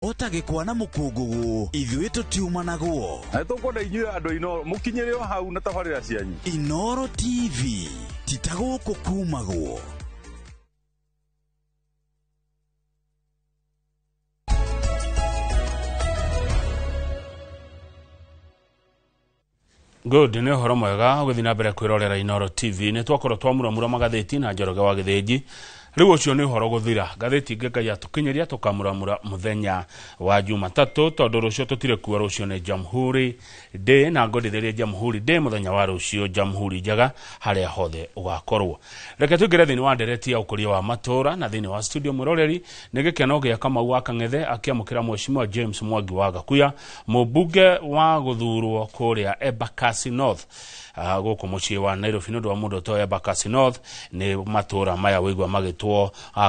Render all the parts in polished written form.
otagikwa na mukungugu ithuĩ tũtiumanagwo. Tũkwenda inyuĩ andũ Inooro mũkinyĩre o hau na tabarĩra cianyu. Inooro TV titagũkũ kumagwo. Good, ni horo mwega guthi na mbere kwirorera Inooro TV ni twakoro twamuramura magatheti na Njoroge wa Githĩnji. Riu ucio ni horo guthira gatheti ngeka ya tukinyeria tukamuramura muthenya wa Jumatatu tondu rucio tutire kuwa rucio ni Jamhuri Day na ngodithirie Jamhuri Day muthenya wa rucio Jamhuri Njaga haria hothe ugakorwo. Reke tugire thini wa ndereti ya ukuria wa matura na thini wa studio muroreri ni gikeno gia Kamau wa Kang'ethe akiamukira Mheshimiwa James Mwangi wa Gakuya mubunge wa guthurwo kuria Embakasi North goko mucii wa Nairobi nundu wa mundu to Embakasi North ni matura maya wigwa magitwo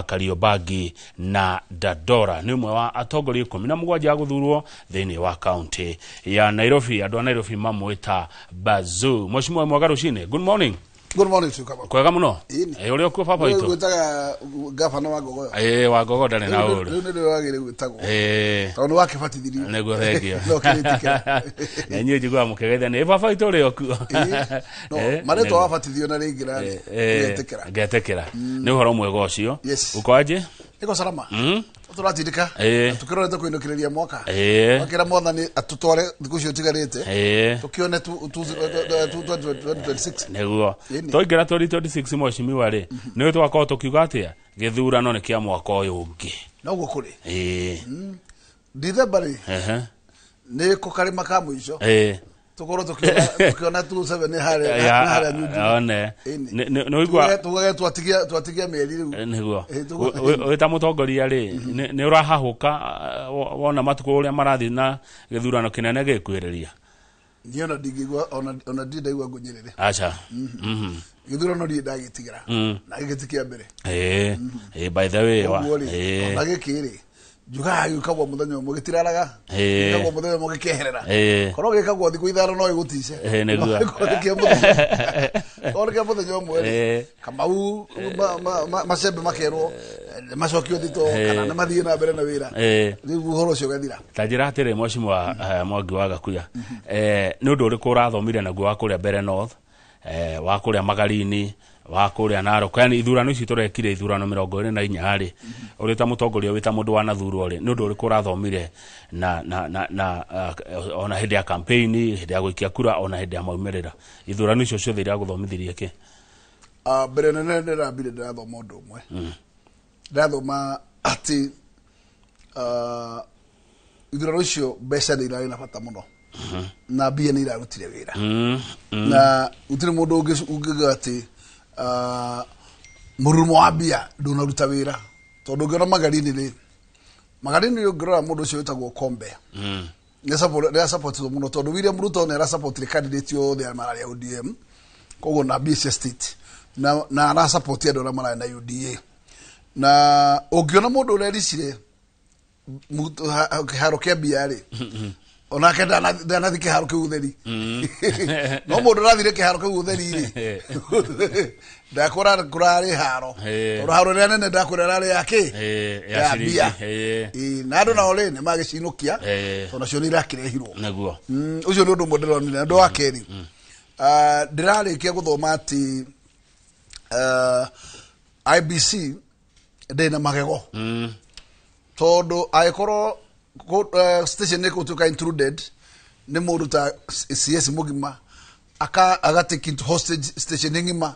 Kariobangi na Dandora ni umwe wa atongoria 17 guthurwo thini wa county ya Nairobi. Andu a Nairobi mamwita Bazoo. Mheshimiwa Mwagarushine, good morning. Good morning to Kamau. Kwega muno. Uri okuo papa itu. Gwitaga gavana wa Gogoyo. Wa Gogoyo ndari na uru. Riu ni wagire gwitagwo. Tondu wakibatithirio. Nego thengio. No kritika. Na nyu jigwa mukegetha ni papa itu uri okuo. No, mareto wabatithio na ringira. Getekera. Ni horo mwega ucio. Ukoaje? Niko salama. Turatindika. Tukirorete kuinukiriria mwaka. Wakira mwathani atutware thiku cio tigarite. Tukione 2026. Neguo. Toigira 2026 Mheshimiwa ri. Ni twakao tukiuga atia githurano ni kia mwaka uyu ungi. Na ugo kuri. December. Ni ko karima ka mwisho. Tukoro tukiona 27 ni hare one no igwa twatigia mieri riu niguo wita mutongoria ri ni urahahuka wona matuko uria marathi na githurano kinene gikwiriria niona digigwa ona ndindaigwa ngunyirire acha githurano ri ndagitigira na gitikia mbere by the way ona gikiri juga yukagwa muthenya umwe gitiraraga gikagwa muthenya umwe gikeherera koro gikagwa thiku ithano no igutice niguo koro muthenya umwe Kamau macembe makerwo macokio thito kana na mathie na mbere na wira riu horo cio gathira tajira atire Mheshimiwa Mwangi wa Gakuya ni undu uriku urathomire naguo wa kuria mbere North wa kuria Magarini wa kuria Narok yani ithurano ici turekire ithurano 24 ri uri ta mutongoria wita mundu wa nathurwo ri nundu uri kurathomire na ona hindi ya campaign hindi ya guikia kura ona hindi ya maumirira ithurano icio ciothe ira guthomithirie ki mbere nene ndirambire ndirathoma undu umwe ndirathoma ati ithurano icio mbeca ni irari na bata muno na bia ni irarutire wira na utire mundu ungiga ati murumo wa bia ndunaruta wira tondu ngiona Magarini ngiona mundu ucio witagwo Kombe ne support muno tondu William Ruto ne support candidate yo the Malaria ODM kogo na BC state na support ya dora Malaria na UDA na ungiona mundu urericire harokia bia ri ona kenda na thike haroke utheri no mundu rathire ke haroke utheri ri ndakora kurari haro oro haro nene ndakora rari yake ya bia na ndo na ole ne magicinukia ona cio ni rakirehirwo naguo ucio ni undu modelo ni ndo akeri ndirari kia guthoma ati IBC ndena magego tondu aikoro station ne kutuka intruded ne muruta CS mugima aga take into hostage station ngima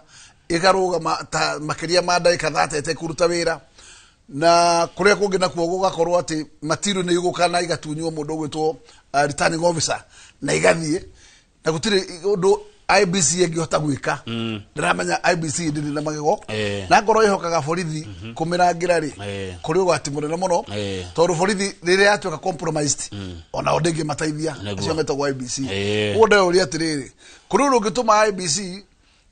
igaruga makiria ma ndaika 30 ete kuruta wira na kuria kungi na kuogo gakorwo ati matiru ni igukana igatunywo mundu gwitwo returning officer na igathie na gutire undu IBC yegihota gwika ndiramenya IBC ndiri na magego na ngoro ihokaga borithi kumirangira ri kuri ugati munene muno tondu borithi rire atuka compromised ona odege mataithia acio metagwo IBC unde uri atiriri kuri ungituma IBC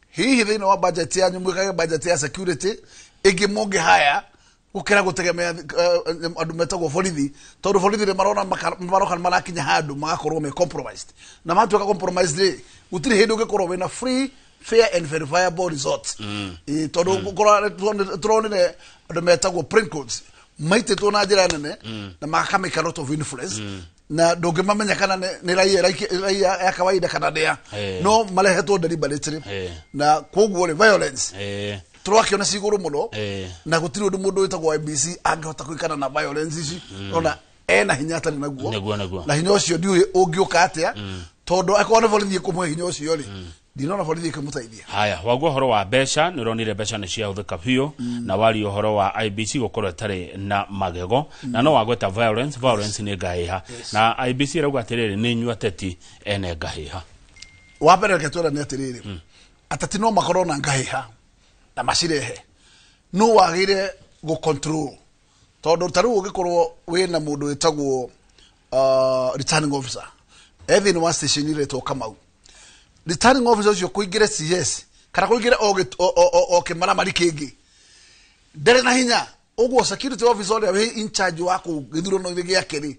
hihi thina wa budget ya nyumukage budget ya security igimonge haya ukira gutegemea andu metagwo borithi tondu borithi ri marona marakinya handu magakorwo me compromised na matuka compromised ri utire hindu ngikorwo wina free fair and verifiable results tondu turonire andu metagwo print codes maitĩtwo na njĩra nene na makamake a lot of influence na ndũngĩmamenya kana nĩ raia ya kawaida kana ndĩa no marehetwo deliberately na koguo rĩ violence tũrakĩona cigũrũ mũno na gũtirĩ ũndũ mũndũ wĩtagwo IBC angĩhota kũikana na violence ici ona ena hinya atarĩ naguo na hinya ũcio ndiũĩ ũngĩũka atĩa tondũ akorwo nĩ borithi kũmwe hinya ũcio rĩ ndinona borithi ikĩmũteithia. Haya, waguo horo wa mbeca nĩ ũronire mbeca nĩ ciahũthĩka biũ na wari ũhoro wa IBC gũkorwo ĩtarĩ na magego na no wagweta violence nĩ ngahĩha na IBC ĩrauga atĩrĩrĩ nĩ inyuĩ ateti ene ngahĩha. Wa mbere reke twĩrane atĩrĩrĩ ateti no makorwo na ngahĩha na macirehe no wagĩrĩire gũcontrol tondũ tarĩu ũngĩkorwo wĩna mũndũ wĩtagwo returning officer thĩinĩ wa station iretwo Kamau returning officer ũcio kũingĩre CS kana kũingĩre o kĩmaramari kĩngĩ ndarĩ na hinya ũguo security officer ũrĩa wĩ in charge wa gĩthurano gĩake rĩ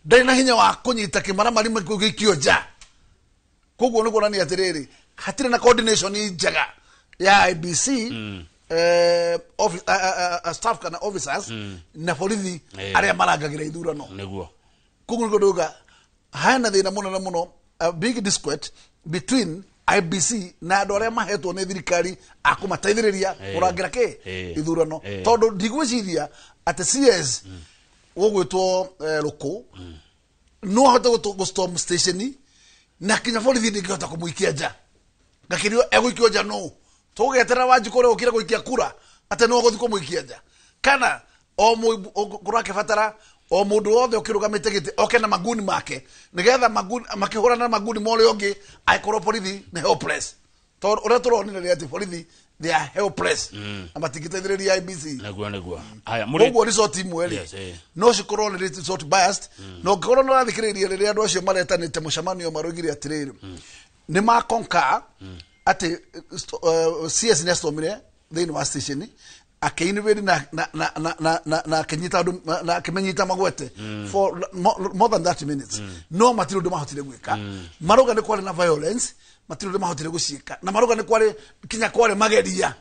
ndarĩ na hinya wa kũnyita kĩmaramari gĩkio nja koguo nĩ kuonania atĩrĩrĩ hatirĩ na coordination njega ya IBC staff kana officers na borithi arĩa marangagĩra ithurano nĩguo koguo nĩ kuuga hana thĩna mũno a big discord between IBC na andũ arĩa mahetwo nĩ thirikari akũmateithĩrĩria kũrangĩra ithurano tondũ ndigwĩciria atĩ CS ũgwĩtwo Rũkũ no ahote gũstorm station na kinya borithi ndĩngĩhota kũmũikia nja ngakĩrio egũikio nja no tũgeterera Wanjikũ ũrĩa ũkire gũikia kura atĩ no gũthiĩ kũmũikia nja kana o kũrakĩbatara o mũndũ wothe ũkĩrũgamĩte gĩtĩ oke na maguni make nĩgetha makĩhũrana na maguni mole ũngĩ aikorwo borithi nĩ helpless tondũ ũrĩa tũronire rĩ atĩ borithi they are helpless na matingĩteithĩrĩria IBC nĩguo haya mũguo resort imwe rĩ no cikorwo nĩ resort biased no ngĩkorwo nĩ ũrathikĩrĩria rĩrĩa andũ acio maretanĩte mũcemanio marũgire atĩrĩrĩ nĩ makonka atĩ CS nĩ astomire thĩinĩ wa station akĩinivĩri na kenyita na kemenyita magwete for more than 30 minutes no matirũ ndĩ mahotire gwĩka maroga nĩ kwarĩ na violence matirũ ndĩ mahotire gũciĩka na maroga nĩ kwarĩ kinya kwarĩ mageria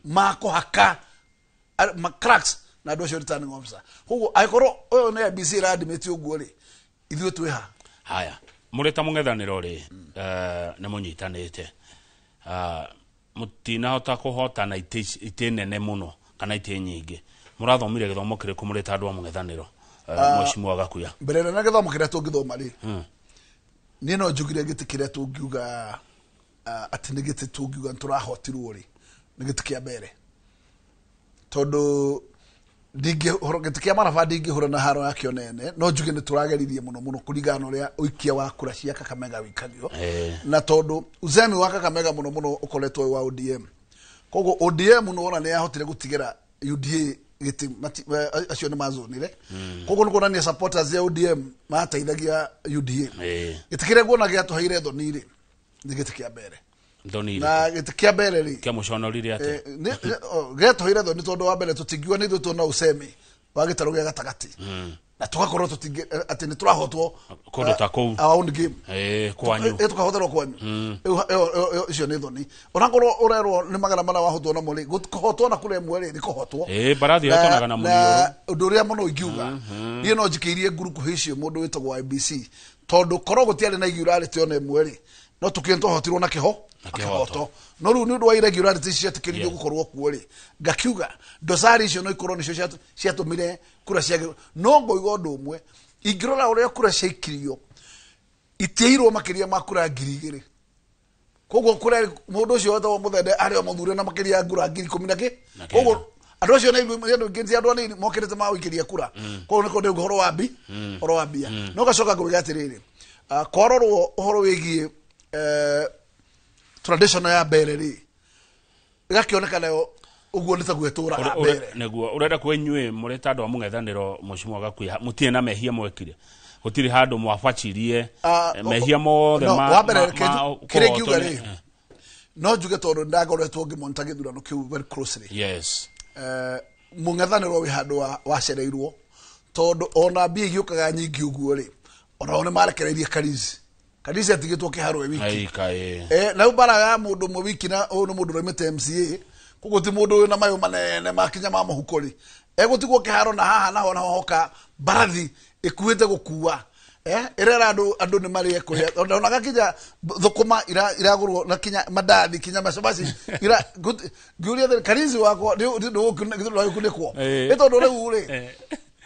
ma kũhaka cracks na andũ acio returning officer koguo aikorwo ũyũ nĩ IBC ĩradimĩtie ũguo rĩ ithuĩ twĩha. Haya mũrĩ ta mũng'ethanĩro rĩ nĩ mũnyitanĩte mũtinahota kũhotana itĩ nene mũno kana itĩ nyingĩ mũrathomire gĩthomo kĩrĩkũ mũrĩ ta andũ a mũng'ethanĩro Mheshimiwa Gakuya mbere na gĩthomo kĩrĩa tũngĩthoma rĩ niĩ no njugire gĩtĩ kĩrĩa tũngiuga atĩ nĩ gĩtĩ tũngiuga tũrahotirwo rĩ nĩ gĩtĩ kĩa mbere tondũ gĩtĩ kĩa maraba ndingĩhũra na haro ya Kĩonene no njuge nĩ tũrageririe mũno kũringana ũrĩa ũikia wa kura cia Kakamega wĩkagio na tondũ uzemi wa Kakamega mũno ũkoretwo wa ODM koguo ODM no ona nĩ yahotire gũtigĩra UDA gĩtĩ acio nĩ mazonire koguo nĩ kuonania supporters ya ODM mateithagia UDA gĩtĩ kĩrĩa nguona gĩatũheire thoni rĩ nĩ gĩtĩ kĩa mbere na gĩtĩ kĩa mbere rĩ kĩa mũconorire atĩ gĩatũheire thoni tondũ wa mbere tũtingiuga nĩ ithuĩ na usemi wa gĩtarũ gĩa gatagatĩ na tugakorwo atĩ nĩ tũrahotwo kũndũ ta kũu our own game kwanyu tukahoterwo kwanyu icio nĩ thoni onakorwo ũrerwo nĩ magana mana wahotwo na mũrĩ kũhotwo na kũrĩa mwere nĩ kũhotwo barathi yatonaga na mũriũ ũndũ ũrĩa mũno ingiuga niĩ no njikĩirie nguruku icio mũndũ wĩtagwo IBC tondũ korwo gũtiarĩ na irregularity ona ĩmwe no tũkĩrĩ tũhotirwo na kĩhoto no rĩu nĩ ũndũ wa irregularity ciatĩkĩririo gũkorwo kuo rĩ ngakiuga dosari icio no ikorwo nĩcio ciatũmire kura ciagĩrwo no ngoiga ũndũ ũmwe ingĩrora ũrĩa kura ciaikirio itiairwo makĩria ma kura 2,000 koguo kura mũndũ ũcio wetagwo Mũthende arĩ o mũthure na makĩria kura 10,000 koguo andũ acio nĩ andũ anini mokĩrĩte ma gũikĩria kura koguo nĩ kũndũ ũhoro wa mbia no gacoka ngũiga atĩrĩrĩ kwarorwo ũhoro wĩgiĩ traditional ya mbere rĩ igakĩonekana ũguo nĩ ta gwĩtũra mbere nĩguo ũrenda kwenyuĩ mũrĩ ta andũ a mũng'ethanĩro Mheshimiwa Gakuya mũtirĩ na mehia mwekire gũtirĩ handũ mwabacirie mehia mothe wa mbere kĩrĩa ngiuga rĩ no njuge tondũ ndagoretwo ngĩmonita gĩthurano kĩu very closely mũng'ethanĩro wĩ handũ wacereirwo tondũ ona mbia igĩũkaga nyingĩ ũguo rĩ ona nĩ marekereirie Karizi atigĩtwo kĩharo wiki na ubara ya mũndũ ũmwe wiki na ũyũ nĩ mũndũ ũraumĩte MCA koguo ti mũndũ wĩna mayũ manene makinya ma mũhuko rĩ egutigwo kiharo na haha naho na hoka barathi ikuite gukua irera andu ni mari ekuya ona gakija thukuma iragurwo na kinya madathi kinya macabasi ira giuria the Karizi wako ndio kunekwo itondo riu ri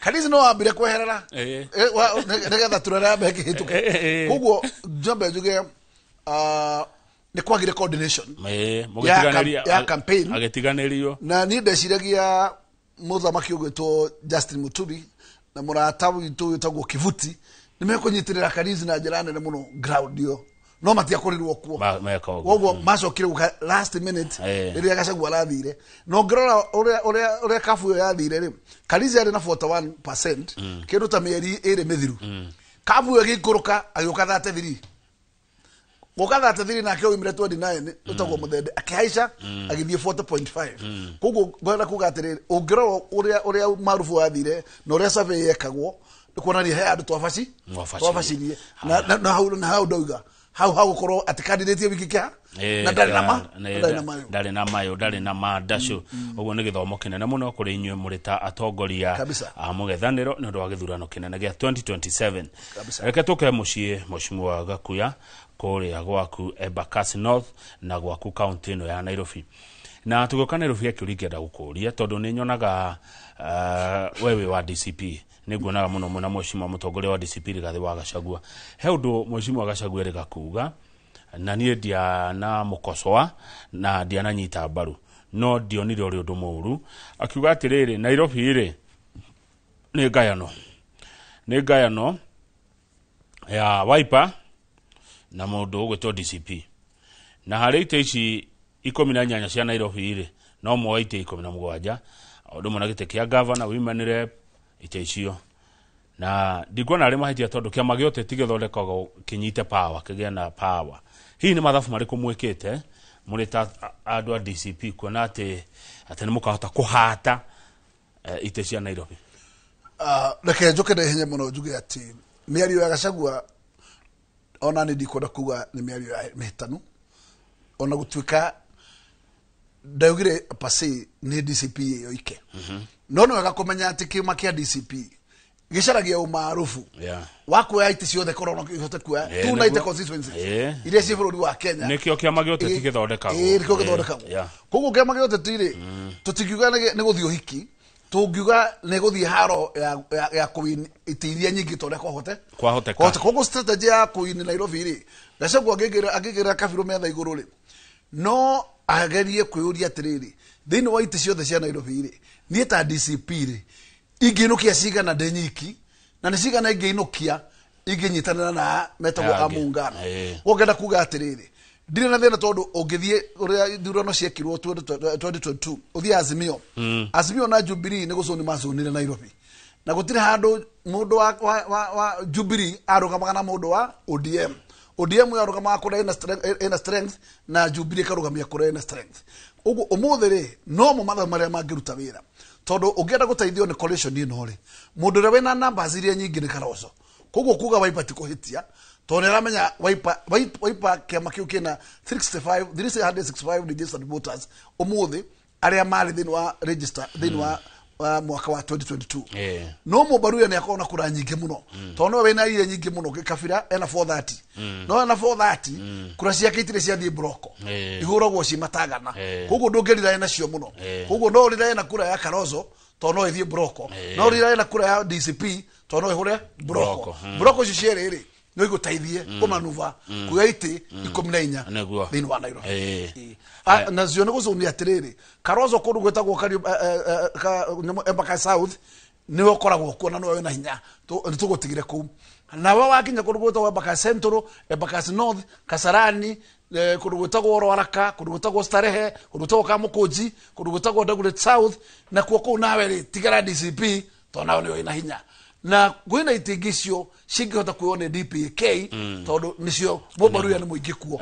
Karizi no ambire kweherera nigetha turera mbeke hituka koguo njambe njuge ni kwagire coordination ya campaign agetiganirio na ni ndeciragia muthamaki ugwitwo Justin Muturi na murata witu witagwo Kivuti nimekunyitirira Karizi na njira nene muno ground yo no matia kurirwo kuo koguo macokire guka last minute riria Gachagua arathire no ngirora uria kafu yo yathire ri Karizi ari na 41% kindu ta mieri iri mithiru kafu yo gikuruka agioka 33 Mukatha tathiri na kyo imire 29 utagwo muthende akihaisha agithie 40.5 koguo ngwenda kugatirira ungiro uria marufu wathire na uria survey yekagwo nikuonania he andu twafacirie na hau ndauga hau korwo ati candidate wiki kia na ndari na dacio uguo ni githomo kinene muno kuri inywe murita atongoria a mugethaniro ni ndu wa githurano kinene gia 2027 reke tuke mucie Mheshimiwa Gakuya kuria gwaku Embakasi North na gwaku county no ya Nairobi na tugoka Nairobi akiuringienda gukuria tondu ni nyonaga wewe wa DCP niguonaga muno muna Mheshimiwa mutongoria wa DCP Rigathi wa Gachagua he undu Mheshimiwa Gachagua ri gakuga na nie ndia na mukosoa na ndia na nyita mbaru no ndionire uri undu muru akiuga atiriri Nairobi ri ni gayano ya Wiper na mundu ugwitwo DCP na hari ite ici 18 cia Nairobi ri no mwa ite 17 undu mona gite kia governor women rep ite icio na ndigona ari mahitia tondu kia magiote tigethondekaga kinyite power kigia na power hii ni mathafu mariko mwekete murita andu a DCP kuona ati ni mukahota kuhata ite cia Nairobi reke njoke na hinya muno njuge ati miario ya Gachagua ona ni ndikunda kuga ni miario ya mehitanu ona gutuika ndaugire pasi ni DCP yo ike no wega kumenya ati kiuma kia DCP gicaragia umaarufu wako ya ite ciothe korona ihote kuya tu na ite constituencies ile ci bururi wa Kenya nikio kia magiote tigithondeka nikio githondeka koguo kia magiote tire tutigiuga ni guthio hiki tungiuga ni guthie haro ya kuwin itiria nyingi tore kwahoteka koguo strategy ya kuwin Nairobi ri Gachagua agigira kabiru metha iguru ri no agerie kuyuria atiriri thini wa ite ciothe cia Nairobi ri ni ta DCP ri inginukia cigana ndenyiki na ni cigana inginukia inginyitanira na metago amungano wogenda kuga atiriri ndire na thina tondu ungithie uria thurano ciekirwo 2022 uthia Azimio na Jubilee ni gucuni macunire Nairobi na gutire handu mundu wa Jubilee arugamaga na mundu wa ODM yarugamaga kura ina strength na Jubilee karugamia kura ina strength ugu umuthiri no mu matha maria mangiruta wira tondu ungienda guteithio ni coalition ino ri mundu ria wina numbers iria nyingi ni Kalonzo koguo kuga Wiper tikuhitia tondu ramenya Wiper kiama kiu kina 365 registered voters umuthi aria mari thini wa register thini wa mwaka wa 2022 no mubaruya ni akona kura nyingi muno tondu wina ile nyingi muno Kabira ena 430 no ena 430 kura cia kitire cia thie broko iguragwo ci matagana koguo ndungirira ena cio muno koguo no rira ena kura ya Kalonzo tondu no ithie broko no rira ena kura ya DCP tondu no ihure broko ciciere ri no iguteithie kumanuva kuya iti 14 thini wa Nairobi na zio ne gucuni atiriri Kalonzo kundu gwetagwo Embakasi South ni okoragwo kuona no wena hinya tugutigire ku na wa wakinya kundu gwetagwo Embakasi Central Embakasi North Kasarani kundu gwetagwo Rwaraka kundu gwetagwo Starehe kundu gwetagwo Kamukunji kundu gwetagwo Dagoretti South na kuo ku nawe ri tigara DCP to nawe ni wena hinya na gwina itigisio cingihota kuone DPK tondu nicio mubaruya ni muingi kuo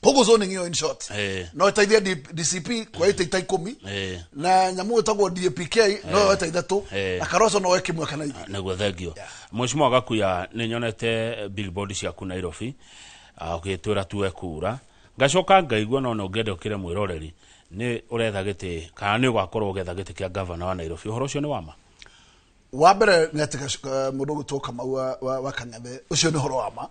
pogo zoning yo in short no itaithia DCP kwa ita 10 na nyamu etagwo DPK no ita 3 na Kalonzo no eke mwaka na hivi naguo thengio Mheshimiwa Gakuya ni nyonete billboard cia ku Nairobi ukitura tuwe kura ngacoka ngaigua no ngende ukire mwiroreri ni uretha giti kana ni ugakorwo ugetha giti kia governor wa Nairobi uhoro ucio ni wama wa mbere ni atika mundu gutoka mau wa Kang'ethe ucio ni horo wama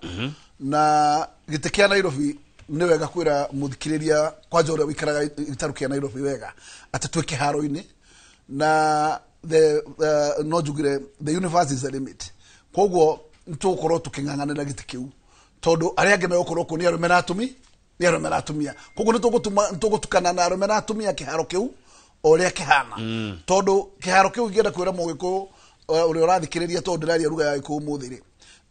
na giti kia Nairobi ni wega kwira muthikiriria kwa njora wikaraga itaru kia Nairobi wega atatwe kiharo-ini na no jugire the universe is the limit koguo ntukorwo tuking'ang'anira giti kiu tondu aria ange megukorwo ku ni arume na atumia koguo nitugutukana na arume na atumia kiharo kiu oria kihana tondu kiharo kiu ngienda kwira mugiku uria urathikiriria tondu ndiraria ruga ya iku muthiri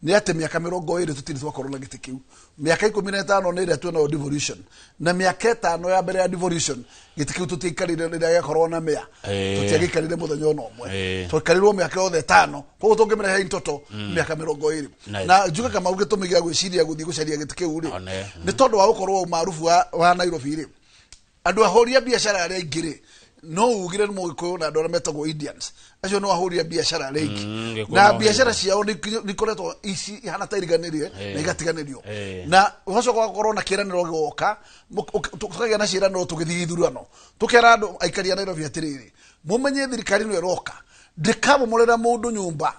ni ati miaka 20 tutiri twakorwo na giti kiu miaka 15 ni ria twina devolution na miaka 5 ya mbere ya devolution giti kiu tutikarire ria yakorwo na mea tutiagikarire muthenya ona umwe twikarirwo miaka yothe 5 koguo tungimire ntoto miaka 20 na njuga kama ugitumigia gwiciria guthii gucaria giti kiu ri ni tondu wa gukorwo maarufu wa Nairobi ri andu ahoria biashara aria ingire no ugire mugikuyu na andu aria metagwo Indians acio no ahoria biashara aria ingi na biashara ciao ni koretwo ici ihana tairiganirie na igatiganirio na ugacoka gukorwo na kiraniro gioka tukagia na ciraniro tugithii ithurano tukera andu aikaria Nairobi atiriri mumenye thirikari no iroka ndikabo murera mundu nyumba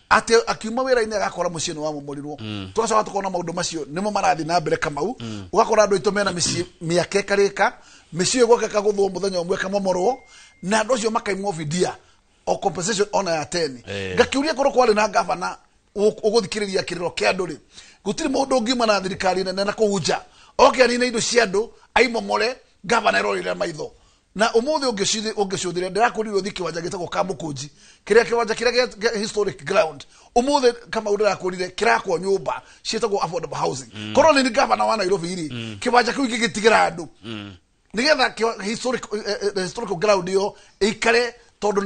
ati akiuma wira-ini agakora mucii no wamumorirwo tugacoka tukona maundu macio nimo marathi na mbere kamau ugakora andu itomena micii miaka ikarika micii gwaka guthwo muthenya umwe kamomorwo na andu acio makaimwo fidia o compensation ona ya 10 ngakiuria korwo kwari na governor uguthikiriria kiriro kia andu ri gutiri mundu ngima na thirikari nene na kuunja okiani na indo cia andu aimomore governor rorire maitho na umuthi ungicudire ndirakurirwo thi kiwanja gitagwo Kamukunji kiria historic ground umuthi kama ndirakurire kirakwo nyumba cietagwo affordable housing korwo ni governor wa Nairobi iri kiwanja kiu gigitigira andu nigetha historical ground yo ikare tondu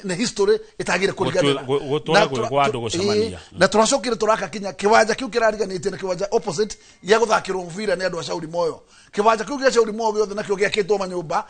ne history itagire kuriganira gwa andu gucemania na turacokire turaka kinya kiwanja kiu kirariganite na kiwanja opposite ya guthakirwo mubira ni andu a Shauri Moyo kiwanja kiu gia Shauri Moyo giothe nakio giakitwo manyumba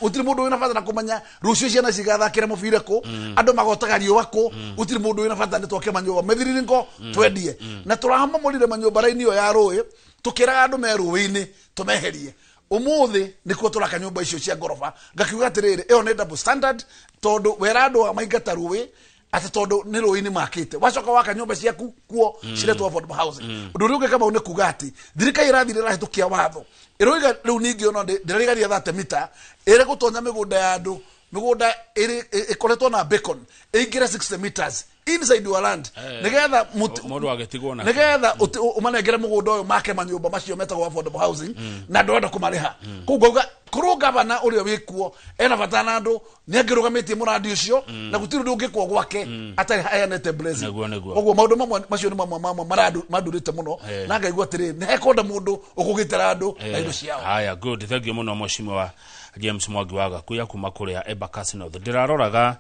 utiri mundu wina bata na kumenya rucio ciana cigathakira mubira ku andu magotaga riuwa ku utiri mundu wina bata ni twoke manyumba methiriringo twendie na turahama mulire manyumba raini yo ya rui tukira andu meruwi-ini tumeherie umuthi nikuo turaka nyumba icio cia ngorofa ngakiuga atiriri iyo ni double standard tondu wera andu amaingata ruwi ati tondu ni ruwi-ini makite wacoka waka nyumba ciaku kuo ciretwo affordable housing undu riu kama une kuga ati thirikari irathire rahitukia watho iroiga riu ningi ono ndirarigaria 30 mita ire gutonya migunda ya andu migunda iri ikoretwo na beacon ingire 60 meters inside your land nigetha mundu agetigwo na nigetha umanengere mugunda uyu make manyumba macio metagwo affordable housing na ndwenda kumariha kuguga kuru governor uria wikuo ena batana andu ni angirugamitie muradi ucio na gutiru ndungikwo gwake atari hayanete blessing koguo maundu mamwe macio ni mamwe madurite muno na ngaigua atiri ni hekonda mundu ukugitira andu na indo ciao haya good thank you muno mheshimiwa wa James Mwangi wa Gakuya kuma kuria Embakasi North ndiraroraga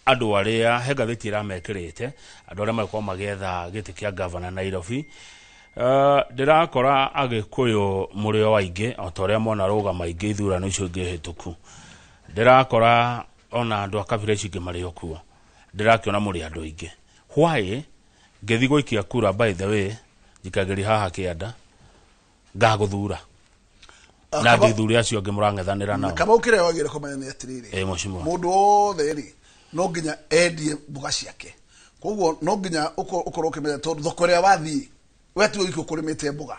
andu aria hegathiti iramekirite andu aria maikwa magetha giti kia governor Nairobi ndirakora agikuyu murio waingi o toria mona ruga maingi ithurano icio ngihituku ndirakora ona andu akabira icio ngimari okuo ndirakiona muri andu aingi why ngethi guikia kura by the way jikageri haha kianda ngaguthura na ndithuri acio ngimurang'ethanira nao kama ukire wagire kumenya ni atiriri mheshimiwa mundu othe ri no nginya endie mbuga ciake koguo no nginya ukorwo ukimenya tondu thoko ria wathi wetu iko kurimite mbuga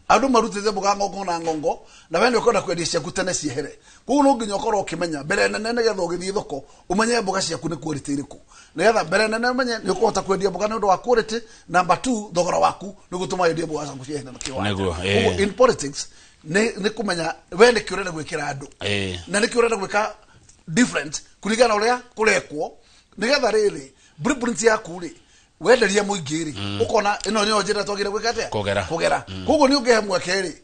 andu marutite mbuga ngongo na ngongo na wende ukonda kwendia ciaku tene ciehere koguo no nginya ukorwo ukimenya mbere nene getha ugithii thoko umenye mbuga ciaku ni quality iriku nigetha mbere nene umenye ni ukuhota kwendia mbuga ni undu wa quality number 2 thogora waku ni gutuma endie mbuga ciaku ciehere na kiwanja koguo in politics ni kumenya wende kiurenda gwikira andu na ni kiurenda gwika different kuligana uria kurekwo nigetha riri blueprint yaku ri wenderia muingiri ukona ino ni njira twagire gwikate kugera koguo ni ungehe mweke ri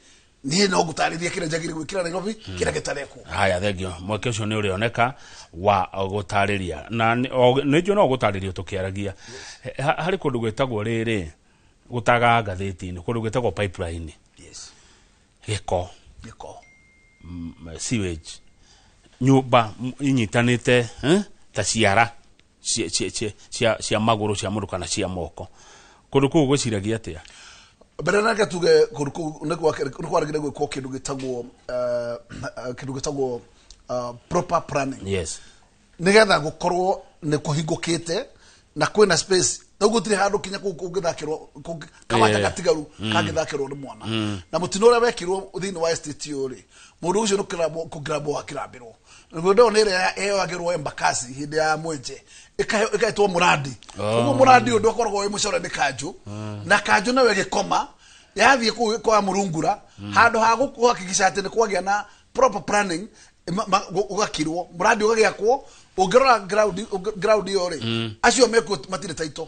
ni no gutariria kire njagire gwikira Nairobi kire gitareku haya thengio mweke ucio ni urioneka wa gutariria na ni jo no gutariria tukiaragia hari kundu gwetagwo riri gutaga ngathiti-ini kundu gwetagwo pipeline giko sewage nyumba inyitanite ta ciara cia maguru cia mundu kana cia moko kundu kuu gwiciragia atia mbere nake tuge kundu kuu ni kwaragire gwikwo kindu gitagwo proper planning yes nigetha gukorwo ni kuhingukite na kwina space Togo tiri handu kinya kugithakirwo kamata gatigaru kagithakirwo ni mwana na mutino ria wekirwo thini wa estate yori mundu ucio nugrabo wakirambirwo ngundo ni ria yewagirwo embakasi hindi ya mwenje ikaitwo muradi ugo muradi undu akoragwo wi mucore ni kanju na kanju na wege koma yathie kwa murungura handu ha gukuhakikisha ati ni kwagia na proper planning ugakirwo muradi ugagiakwo ugirora ground yori acio meko matire taito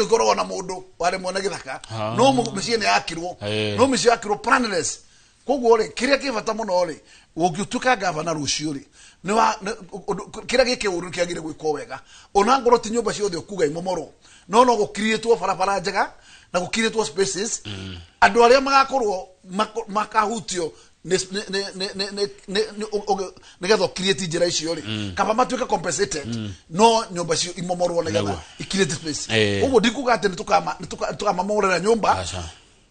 ikorwo na mundu wale mwana githaka no mucie ne yakirwo no mucie yakirwo planless koguo ri kiria kibata muno ri ungiutuka governor rucio ri ni wa kiria gikeuru kiagire gwiko wega ona ngoro ti nyumba ciothe okuga imomoro no gukirietwo barabara njega na gukirietwo spaces andu aria magakorwo makahutio negetha create njira icio ri kaba matuika compensated no nyumba cio imomorwo negetha create space uguo ndikuga ati tukama mamorera nyumba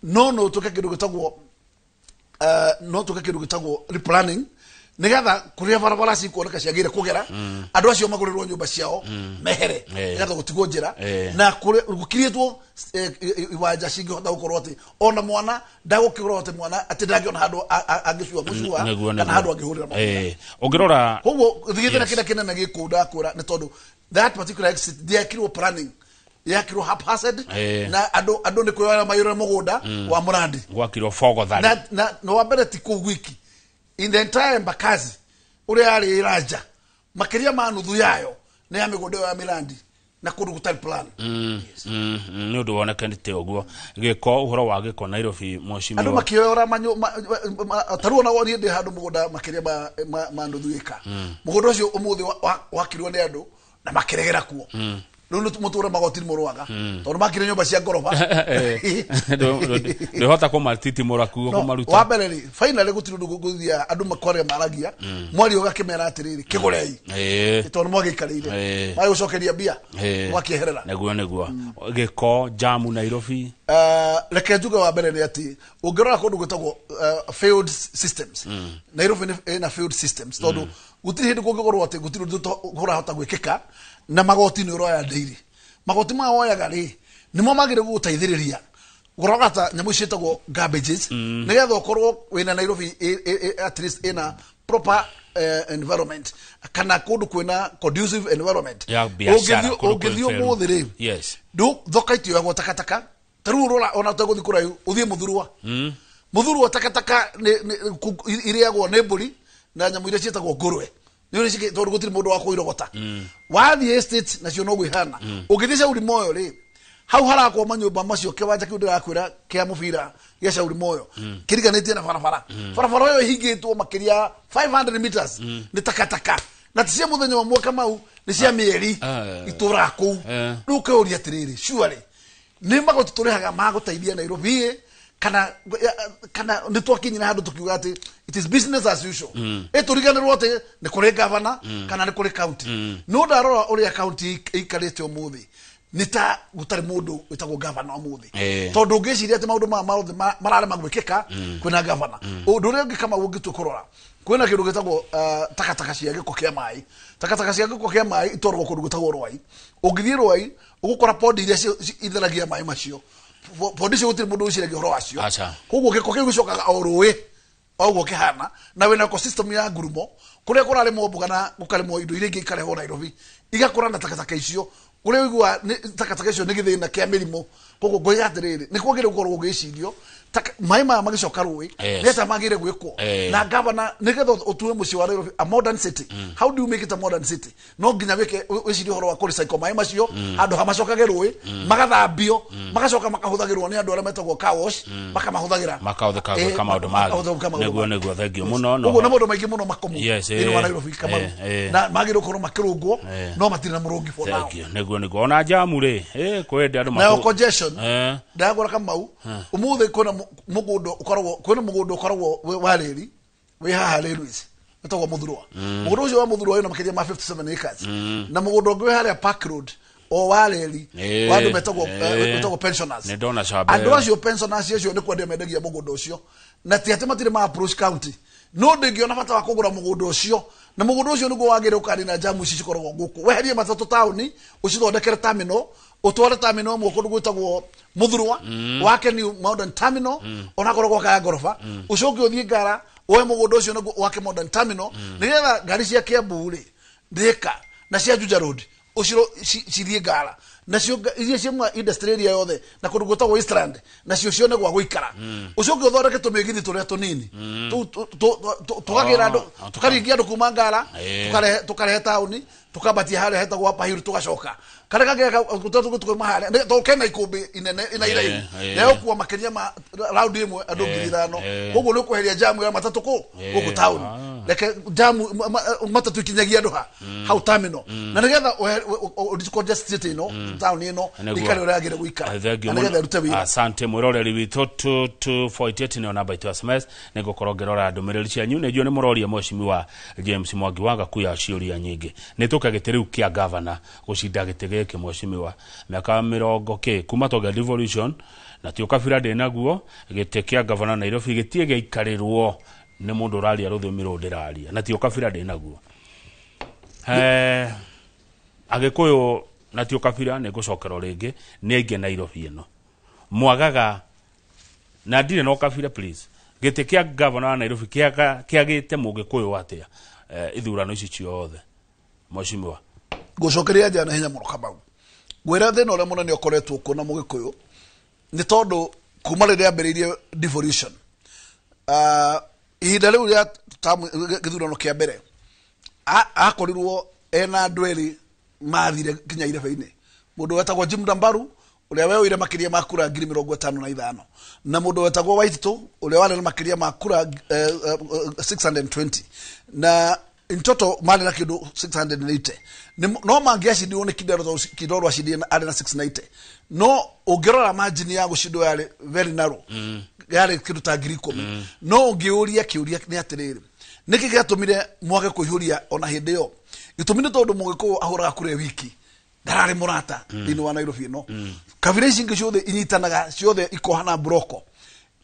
no tuke kindu gitagwo replanning negetha kuria barabara cikuoneka ciagire kugera andu acio magurirwo nyumba ciao mehere negetha gutigwo njira na gukirietwo iwanja cingihota gukorwo ati ona mwana ndagukirwo ati mwana ati ndangiona handu angicua mucua kana handu angihurira ungirora koguo thigithena kina kinene gikunda kura ni tondu that particular exit ndiakirwo planning yakirwo haphazard na andu ni kuyoya mayura mugunda wa murandi gwakirwo fogo thari na no wambere ti ku wiki in the entire Mbakazi uri ari iraja makiria manuthu yayo ni ya migunda ya milandi na kundu gutari plan ni undu woneka ndite oguo giko uhoro wa giko Nairobi moshimi andu makiyora taruo na woni ndi handu mugunda makiria manuthu ika mugunda ucio umuthi wakirwo ni andu na makiregera kuo Lulu mutura magotiri morwaga tondu makire nyumba cia ngoroba ndihota ko maltiti morakuo ko maruta wa mbere finally gutiru guthia andu makore maragia mwari ugakimera atiriri kigurei tondu mwagikarire mai ucokeria bia mwakieherera neguo giko jamu Nairobi reke njuga wa mbere ni ati ungirora kundu gutagwo failed systems Nairobi ina failed systems tondu gutiri hindu kungigorwo ati gutiru hota gwikika na magoti ni uroya daily magoti ma oyaga ri nimo magire gutaithiriria gorogata nyamu citagwo garbages nigetha ukorwo wina Nairobi at least in a proper environment kana kundu kwina conducive environment ogithio muthiri yes du thokaitio yagwo takataka taru urora ona taguthi kurayu uthie muthurwa takataka iriagwo ne mburi na nyamu ire citagwo ngurwe Yuri shike tondu gutiri mundu wa kuirogota wathi estate nacio no gwihana ugithica uri moyo ri hau harakwo manyumba macio kiwanja kiu ndirakwira kia mubira gia shauri moyo kiriganitie na barabara yo hingitwo makiria 500 meters ni takataka na tia muthenya wa mwaka mau ni cia mieri itura ku ruke uri atiriri surely ni magoti turihaga maguteithia Nairobi kana nitwakinyira handu tukiuga ati it is business as usual eturiganirwo ati ni kuri governor kana ni kuri county no ndarora uri county ikarite umuthi nita gutari mundu witagwo governor umuthi tondu ngiciria ati maundu marare magwikika kwina governor undu uri ngikama ungitu kurora kwina kindu gitagwo takataka cia giko kia mai takataka cia giko kia mai itorwo kundu gitagwo rwai ungithie rwai ugukora pond iria itheragia mai macio pondisho gutiri mundu ucire gihoro acio koguo giko kiu gicokaga o ruwi oguo kihana na wena ecosystem ya ngurumo kuria kurare mboga na gukaremo indo iria ngikareho Nairobi igakora na takataka icio uria wigua takataka icio ni githina kia mirimo koguo ngoya atiriri ni kwagire gukorwo gugicirio mai ma magicoka ruwi neta magire gwikwo na governor nigetha utuwe muci wa Nairobi a modern city how do you make it a modern city no nginya wike wicirio horo wa kuri cycle mai macio andu hamacokage ruwi magathambio magacoka makahuthagirwo ni andu aria metagwo car wash makamahuthagira kama maundu magi neguo thengio muno no uguo na maundu maingi muno makomu ni wa Nairobi kama na magire ukorwo makirungwo no matire murungi for now neguo ona jamu ri kwende andu na congestion ndagora kama mau umuthi kuna mugundo ukoragwo wareri we haha railways etagwo muthurwa mugundo ucio wa muthurwa wina makiria ma 57 acres na mugundo ngwe haria Park Road o wareri wandu metagwo pensioners andu acio pensioners acio ni kwende mendagia mugundo ucio na ti ati matire ma approach county no ndingiona bata wa kugura mugunda ucio na mugunda ucio niguo wagire ukari na jamu ici cikoragwo guku weherie matatu tauni ucithondekere terminal utware terminal mu kundu gwitagwo Muthurwa wake ni modern terminal onakoragwo kaya gorofa ucoke uthie Ngara oe mugunda ucio niguo wake modern terminal nigetha ngari cia Kiambu ri Thika na cia Juja Road uciro cithie Ngara nacio iria ciamwa industry area yothe na kundu gwitagwo Eastland nacio cione gwa guikara ucoke uthondeke tumigithi turia tunini tukagira andu tukaringia andu kuma Ngara tukarehe tauni tukabatia hale hetagwo hapa hiru tugacoka kareka gutuma hale to kena ikumbi inene ina leo kuwa makiria ma round imwe andu 5,000 koguo ni kuheria jamu ya matatu guku town leke jamu matatu ikinyagia andu hau terminal na nigetha congest ino town ino ikare uragire guikara nigetha rute wira. Asante muroreri witu 248 ni namba itu SMS nigukorogera ndumiriri cia nyu nejo ni muroria mweshimiwa James Mwangi waga kuya ciuria nyingi nitukagite riu kia governor gucinda gitege ke mweshimiwa miaka 40 kuma toga devolution na tio kabira de naguo gite kia governor Nairobi gitie geikarirwo ni mundu ralia ruthumiro ndiraria na tio kabira de naguo agikuyu na tio kabira ne gucokero ringi ni ainge Nairobi ino mwagaga na ndire no kabira please gite kia governor Nairobi kia gite mugikuyu atia ithurano ici ciothe mweshimiwa gucokeria jana hinya muno Kamau gwira thina ule munene ukoretwo ku na mugikuyu ni tondu kuma riria ambiririe devolution ihinda riu ria githurano kia mbere akorirwo ena ndweri mathire kinya irebe-ini mundu wetagwo Jim Dambaru uria weoire makiria makura 55,000 na mundu wetagwo Waititu uria wale makiria makura 620 na in total mali na kido 680 no mangiacindirwo ni kidoro acindirwo ari na 690 no ungirora margin ya gucindwo yari very narrow yari kido ta 10,000 no ungiuria kiuria ni atiriri niki giatumire mwage kuihuria ona hindi yo gitumire tondu mugiko ahuraga kure wiki darari murata ini wa Nairobi no kabira icingi ciothe inyitanaga ciothe ikohana broko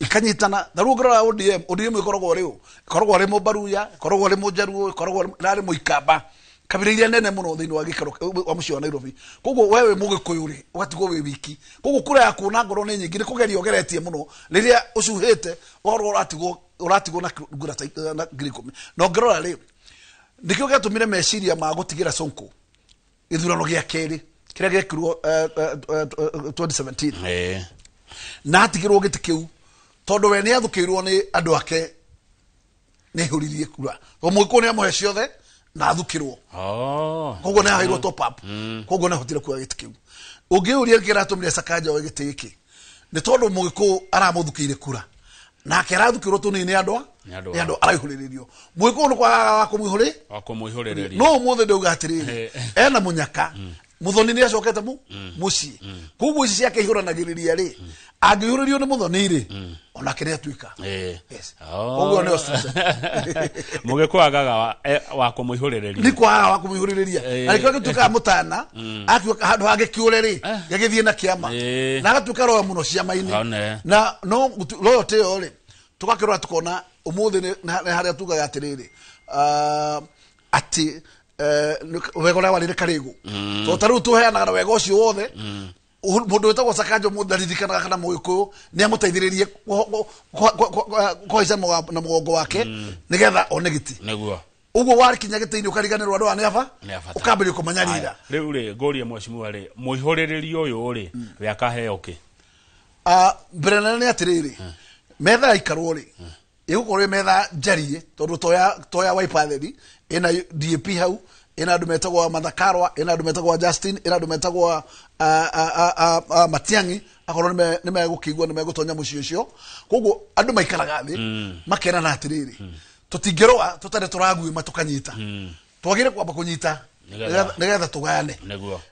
ikanyitana darugora ODM ikoragwo riu ikoragwo ri Mubaruya ikoragwo ri Mujaruo ikoragwo rari Muikamba kabira iria nene muno thiini wa gikaro wa mucio wa Nairobi koguo wewe mugikuyuri ugatigwo wi wiki koguo kura yaku na ngoro ni nyingi ni kugeria ogeretie muno riria ucuhite uratigwo na ngura na 10,000 no ngirora ri ndikio gatumire meciria ma gutigira Sonko ithurano gia keri kiria gekirwo 2017 na atigirwo giti kiu tondu we ni athukirwo ni andu ake ni huririe kura omwiko ni amuhe ciothe na athukirwo koguo ni ahairwo top up koguo ni hotire kuya giti kiu ungiuria kiratumire Sakaja we giti giki ni tondu mwiko aramuthukiire kura na kerathukirwo tunini andu araihuririo mwiko ni kwa kumwihuriria no muthe ndauga atiriri ena munyaka muthoni ni acokete muci koguo ici ciake ihuranagiria ri angihuririo ni muthoni ri ona kire atuika yes koguo ni mugiko agaga wa kumwihuriria ni kwa wa kumwihuriria alikwa gituka mutana akiwa handu hage kiure ri gagithie na kiama na agatuka roho muno ciama-ini na no loyote yo ri tukakirora tukona umuthi ni haria tugaga atiriri ati wegora walire karigu to taru tuheanaga wega ucio wothe mundu wetagwo Sakaja mutharirikana kana mugikuyu ni amutaithiririe koica na mugongo wake nigetha one giti neguo uguo wari kinya giti-ini ukariganirwo andu aneaba ukambiri kumanyarira riu ri ngorie mweshimiwa ri muihuririo uyu ri we akaheo ki mbere ni atiriri metha ikarwo ri igukorwo metha njarie tondu toya Waipatheri ina DAP hau ina andu metagwo Mathakarwa ina andu metagwo Justin ina andu metagwo Matiangi akorwo ni megukigwa ni megutonya mucio ucio koguo andu maikaraga thi makena na atiriri tutingiroa tutare turagui matukanyita twagire kwamba kunyita nigetha tugane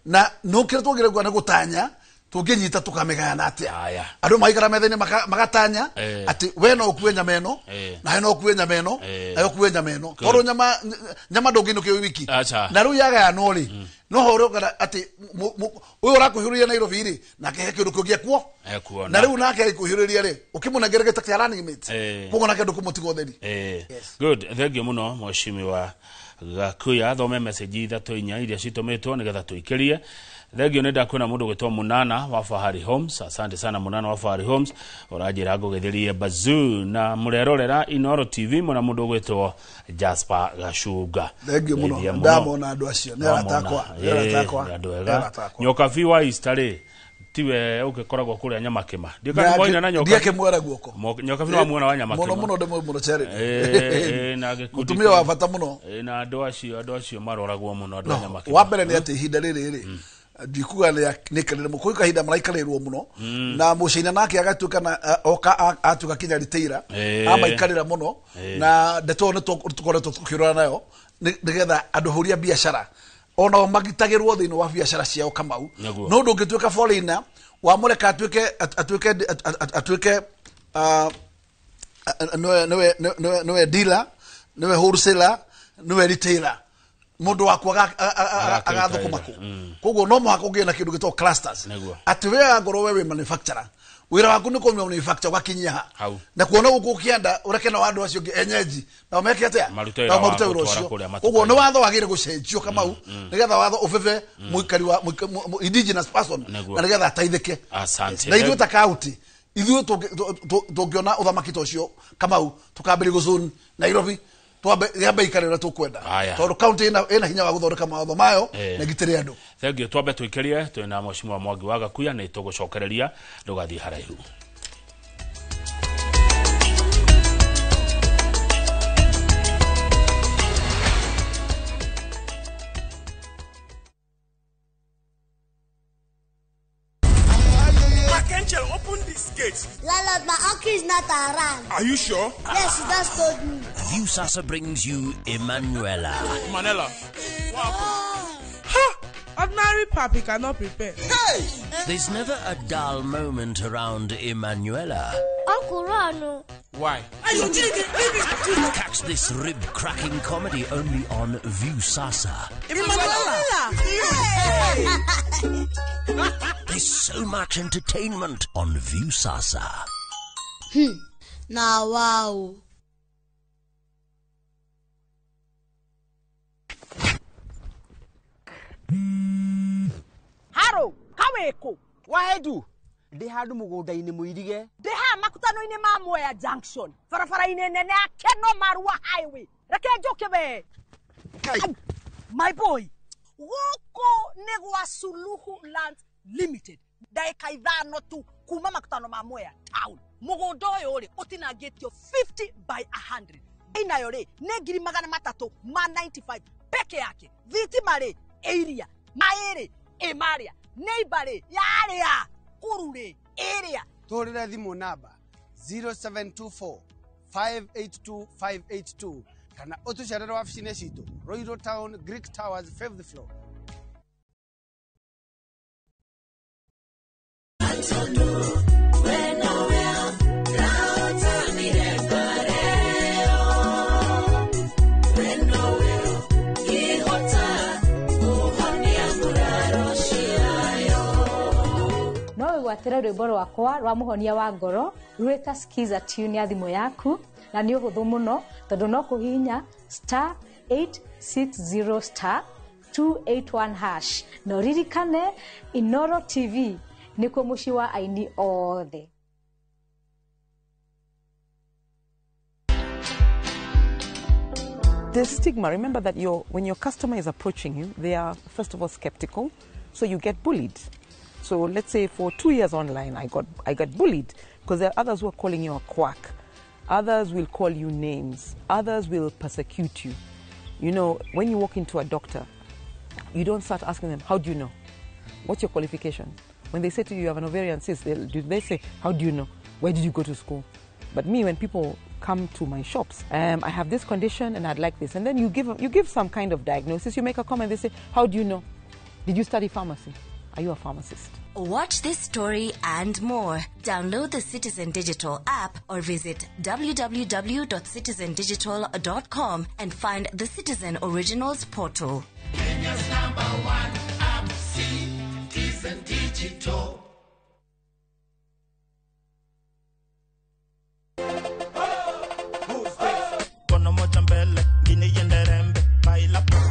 na no kire twagire gwa gutanya tũngĩnyita tũkamĩgayana atĩa Aya. andũ maikara metha-inĩ magatanya atĩ we no ũkue nyama ĩno nawe no ũkue nyama ĩno nawe ũkue nyama ĩno tondũ nyama ndũngĩinũkio wiki na rĩu yagayanwo rĩ no ho ũrĩũkana atĩ ũyũ ũrakũhiũrĩria Nairobi-rĩ nake he kĩndũ kĩngĩ ekuo na rĩu nake agĩkũhiũrĩria rĩ ũkĩmũnengere gĩta kĩa running mate koguo nake ndũkũmũtiga ũtheri. Good, thengio mũno Mheshimiwa Gakuya, thome message 3-4 iria citũmĩtwo nĩgetha tũikĩrie. Thengio nĩ ndakwĩna mũndũ gwĩtwo Munana wa Fahari Homes. Asante sana Munana wa Fahari Homes, ũranjĩra ngũgetherie Bazoo na mũrerorera Inoro TV mũna mũndũ gwĩtwo Jasper Gacunga. Thengio mũno ndamona andũ acio nĩ aratakwa Nyoka vi wa Easter tiwe ũgĩkoragwo kũrĩa Nyamakĩma ndikana na nyoka ndikemwera guoko nyoka vi wa muona wa Nyamakĩma mũno ndĩmwe chere na gĩkundi mutumia wa bata mũno na andũ acio maroragwo mũno andũ a Nyamakĩma. Wa mbere nĩ atĩ ihinda rĩrĩ ndikuga nĩ kanene mũkũi kahinda maraikarĩrwo mũno na mũcĩina nake agatuĩka na oka atuĩka kinya ritaira amaikarĩra mũno na ndeto nĩ tũkoretwo tũkĩrora nayo nĩgetha andũ hũria biacara ona magitagĩrwo thĩinĩ wa biacara ciao Kamau no ndũngĩtuĩka foreigner wamũreka atuĩke nĩwe dealer nĩwe wholesaler nĩwe retailer mundu wakwa agathũkũma kũ koguo no mũhaka ũgĩe na kĩndũ gĩtagwo clusters atĩ we ngorwo we manufacturer wĩra waku nĩ kũmenya manufacture ũgakinyia ha na kuona gũkũ ũkĩenda ũreke na andũ acio enyeji na meke atĩa na marute wĩra ũcio koguo nĩ watho wagĩrĩire gũcenjio Kamau nĩgetha watho ũbebe mũikari wa indigenous person na nĩgetha ateithĩke. Na ithuĩ ta county ithuĩ tũngĩona ũthamaki ta ũcio Kamau tũkambĩrĩria gũzone Nairobi yamba ikarĩra tũkwenda tondũ county ĩna hinya wa gũthondeka mawatho mayo na gitĩre andũ. Thengio twambe tũikĩrie twĩna Mheshimiwa Mwangi wa Gakuya nĩ tũgũcokereria ndũgathiĩ haraihu. Open this gate. Landlord, my uncle is not around. Are you sure? Yes, he just told me. Viusasa brings you Emanuela. Manella. Ordinary papi cannot prepare. Hey! There's never a dull moment around Emanuela. Uncle Rano. Why? Catch this rib-cracking comedy only on Viusasa. There's so much entertainment on Viusasa. Now, wow. Haro, kaweko. Wahedu. Ndi handu mugunda-ini muirige. Ndi ha makutano-ini ma Mwea Junction. Farafara-ini nene ya Keno Marua Highway. Reke njoke be. My boy. Woko negwa Suluhu Land Limited. Daika ithano tu kuma makutano ma Mwea Town. Mugunda uyu ri utinangitio 50 by 100. Inayo ri ne ngiri magana matatu ma 95 peke yake. Thitima ri area. Maere emaria. Neighbor ri yaria. Urure area. Torira thimu namba 0724 582 582 kana utucerera wabici-inĩ citũ Royal Town Greek Towers 5th floor. Watera rwĩmbo rwakwa rwa mũhonia wa ngoro rwĩta skiza tune ya thimũ yaku na nĩ ũhũthũ mũno tondũ no kũhihinya *860 *281# no ririkane Inoro TV nĩkuo mũciĩ wa aini othe. The stigma, remember that when your customer is approaching you, they are first of all skeptical, so you get bullied. So let's say for 2 years online, I got bullied because there are others who are calling you a quack. Others will call you names. Others will persecute you. You know, when you walk into a doctor, you don't start asking them, how do you know? What's your qualification? When they say to you, you have an ovarian cyst, they say, how do you know? Where did you go to school? But me, when people come to my shops, I have this condition and I'd like this. And then you give some kind of diagnosis, you make a comment, they say, how do you know? Did you study pharmacy? Are you a pharmacist? Watch this story and more. Download the Citizen Digital app or visit www.citizendigital.com and find the Citizen Originals portal. Kenya's #1 app, Citizen Digital.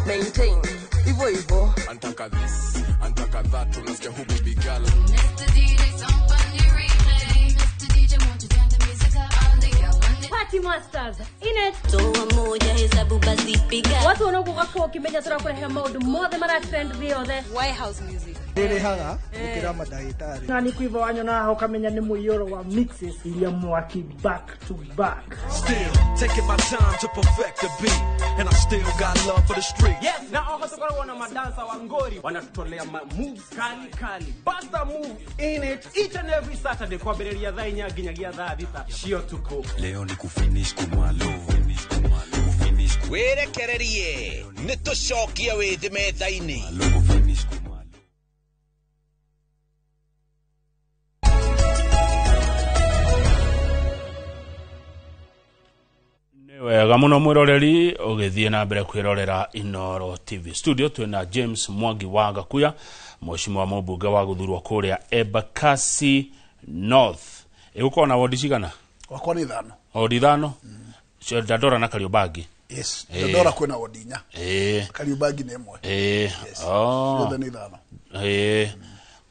Maintain. Ivo. Antaka this, antaka that, unasikia who baby girl. Party Masters in it. Watu wanaokuwa kwa kimenya sura kwa maundu mothe mara trend biothe. White House music. Dele haga ukira madagitari. Na ni kuiva wanyo na ho kamenya ni muyoro wa mixes ili mwaki back to back. Still taking my time to perfect the beat and I still got love for the street. Yes, na wakatoka wana madansa wa ngori wanatutolea moves kali. Basta move in it each and every Saturday kwa bereria za inya ginyagia za thita. Shio tuko. Leo ni kufinish kumalo. Werekererie nitucokia withi metha-ini. Wega muno mwiroreri ugithie na mbere kwirorera Inoro TV studio twina James Mwangi wa Gakuya mheshimiwa mubunge wa guthurwo kuria Embakasi North iguko na wodi cigana wako ni thano wodi thano Dandora na Kariobangi. Yes, Dandora kwina wodi nya Kariobangi ni imwe oh ni thano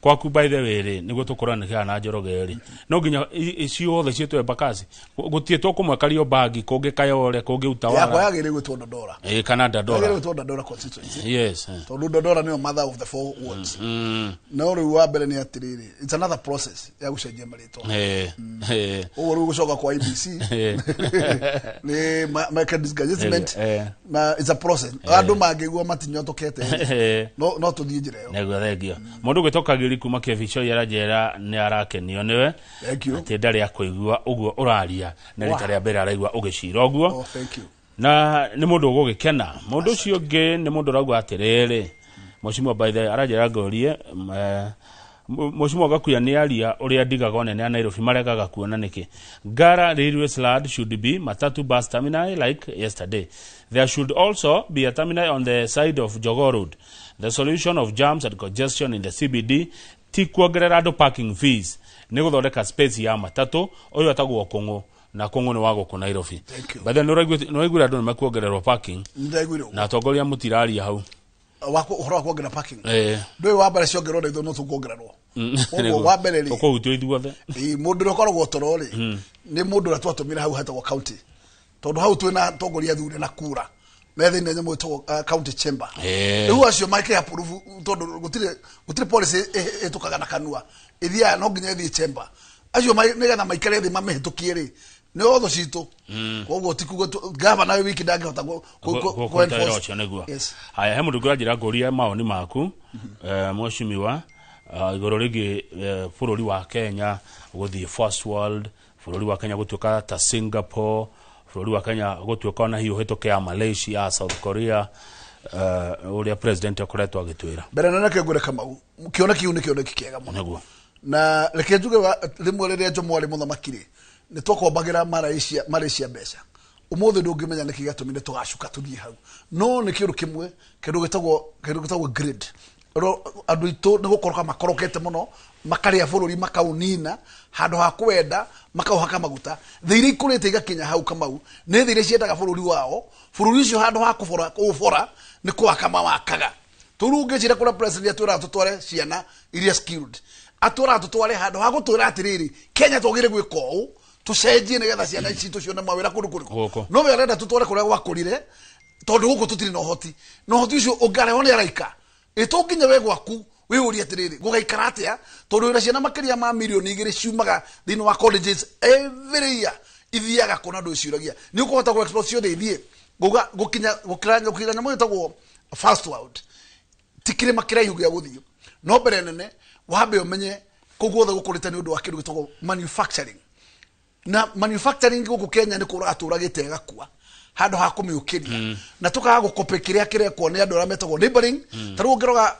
kwa ku by the way niguo tukorana kana Njoroge ri no nginya icio othe cietwe Embakasi gutie to kumwe Kariobangi kungi Kayole kungi Utawala yakwa yagire gwitwo Dandora kana Dandora yagire gwitwo Dandora constituency yes to Dandora ni mother of the four wards no ri wa mbere ni atiriri it's another process ya gucenjia marito o ru gucoka kwa IBC ni market disgagement na it's a process andu mangigwa matinyotokete no tuthie njira yo nego thegio mundu gwitoka kuma kevicho yara jera ni arakenio niwe ati ndari akuigua uguo uraria na rita ria mbere araigua ugicira uguo na ni mundu ugugikena mundu ucio ngi ni mundu ragwa atiriri mheshimiwa by the arajera ngorie mheshimiwa Gakuya ni aria uria ndigaga nene Nairobi maregaga kuona niki Ngara railway slot should be Matatu bus terminal like yesterday. There should also be a terminal on the side of Jogoo Road. The solution of jams and congestion in the CBD ti kuongerera andu parking fees ni guthondeka space ya matatu uyu atagwo Kongo na Kongo ni wago ku Nairobi but then no regular andu makuongererwa parking na atongoria mutiraria hau wako uhoro kuongera parking ndoi wa mbere ciongerwo ndo no tukuongererwo ogo wa mbere ri uko utu ithuothe mundu rokoragwo torori ni mundu ratwatumira hau hatagwo county tondu hau twina tongoria thuri na kura methe ne nyamo to county chamber hu acio make approve tondu gutire policy etukaga na kanua ithia no nginya thi chamber acio ne getha maikare thi mamehitukie ri ni otho citu koguo tikugo governor wiki ndangihota ko enforce negua haya he mundu ngajira ngoria maoni maku mheshimiwa igoro rigi bururi wa Kenya guthie first world bururi wa Kenya gutuka ta Singapore bururi wa Kenya gutuka na hiyo hitoke Malaysia South Korea uria president akoretwo agitwira mbere nene ke ngure Kamau kiona kiu ni kiona kikiega muno na reke njuge rimwe riria njomwari muthamakire ni twakombagira Malaysia mbeca umuthe ndungimenya niki gatumire tugacuka tuthie hau no ni kindu kimwe kindu gitagwo grid andu itu ni gukoroka makorokete muno makaria bururi makaunina handu ha kwenda makauhaka maguta thiri ikurite igakinya hau Kamau ni thiri ciendaga bururi wao bururi ucio handu ha kufora ni kwaka mawakaga turunge cira kura president atura tutware ciana iria skilled atura tutware handu ha gutura atiriri Kenya tugire gwika uu tucenjie ni getha ciana ici tucione mawira kundu kuriku no we arenda tutware kuria gwakurire tondu guku tutiri no hoti ucio ungare one araika itunginya we gwaku we uri atiriri gugaikara atia tondu ira ciana makiria ma milioni 2 ciumaga thini wa colleges every year ithiaga kuna ndu ciuragia ni ukuhota ku explosion ithie gukinya nyamo itagwo fast world tikire makira yugia guthio no mbere nene wabe umenye kuguothe gukurite ni undu wa kindu gitagwo manufacturing na manufacturing guku Kenya ni kuraturagite gakua handu ha kumiukiria na tukaga gukope kiria kirekwo ni andu ara metagwo neighboring taru ngeroga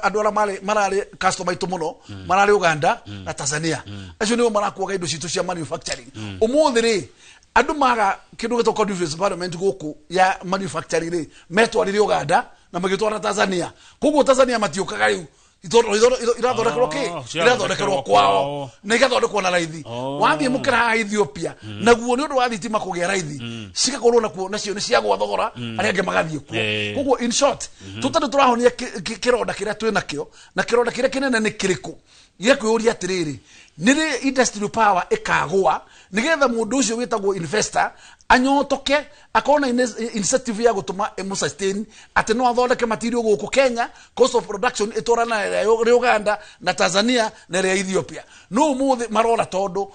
andu ara marari customer itu muno marari Uganda na Tanzania acio ni marakuaga indo citu cia manufacturing umuthi ri andu maga kindu gitoko development guku ya manufacturing metwarire Uganda na magitwara Tanzania koguo Tanzania matiukaga riu irathondekerwo ki irathondekerwo kwao na igathondekwo na raithi wathie mukira Ethiopia naguo ni undu wa thitima kugia raithi cigakorwo nakuo nacio ni cia gwathogora aria ange magathie kuo koguo in short tutatu turahonia kironda kiria twinakio na kironda kiria kinene ni kiriku yekuria atiriri nire industrial power ikagwa nigetha mundu ucio witagwo investor anyotoke akona incentive ya gutuma sustain ati no athondeke material guku Kenya cost of production itorana ya Uganda na Tanzania na ya Ethiopia no muthi marora tondu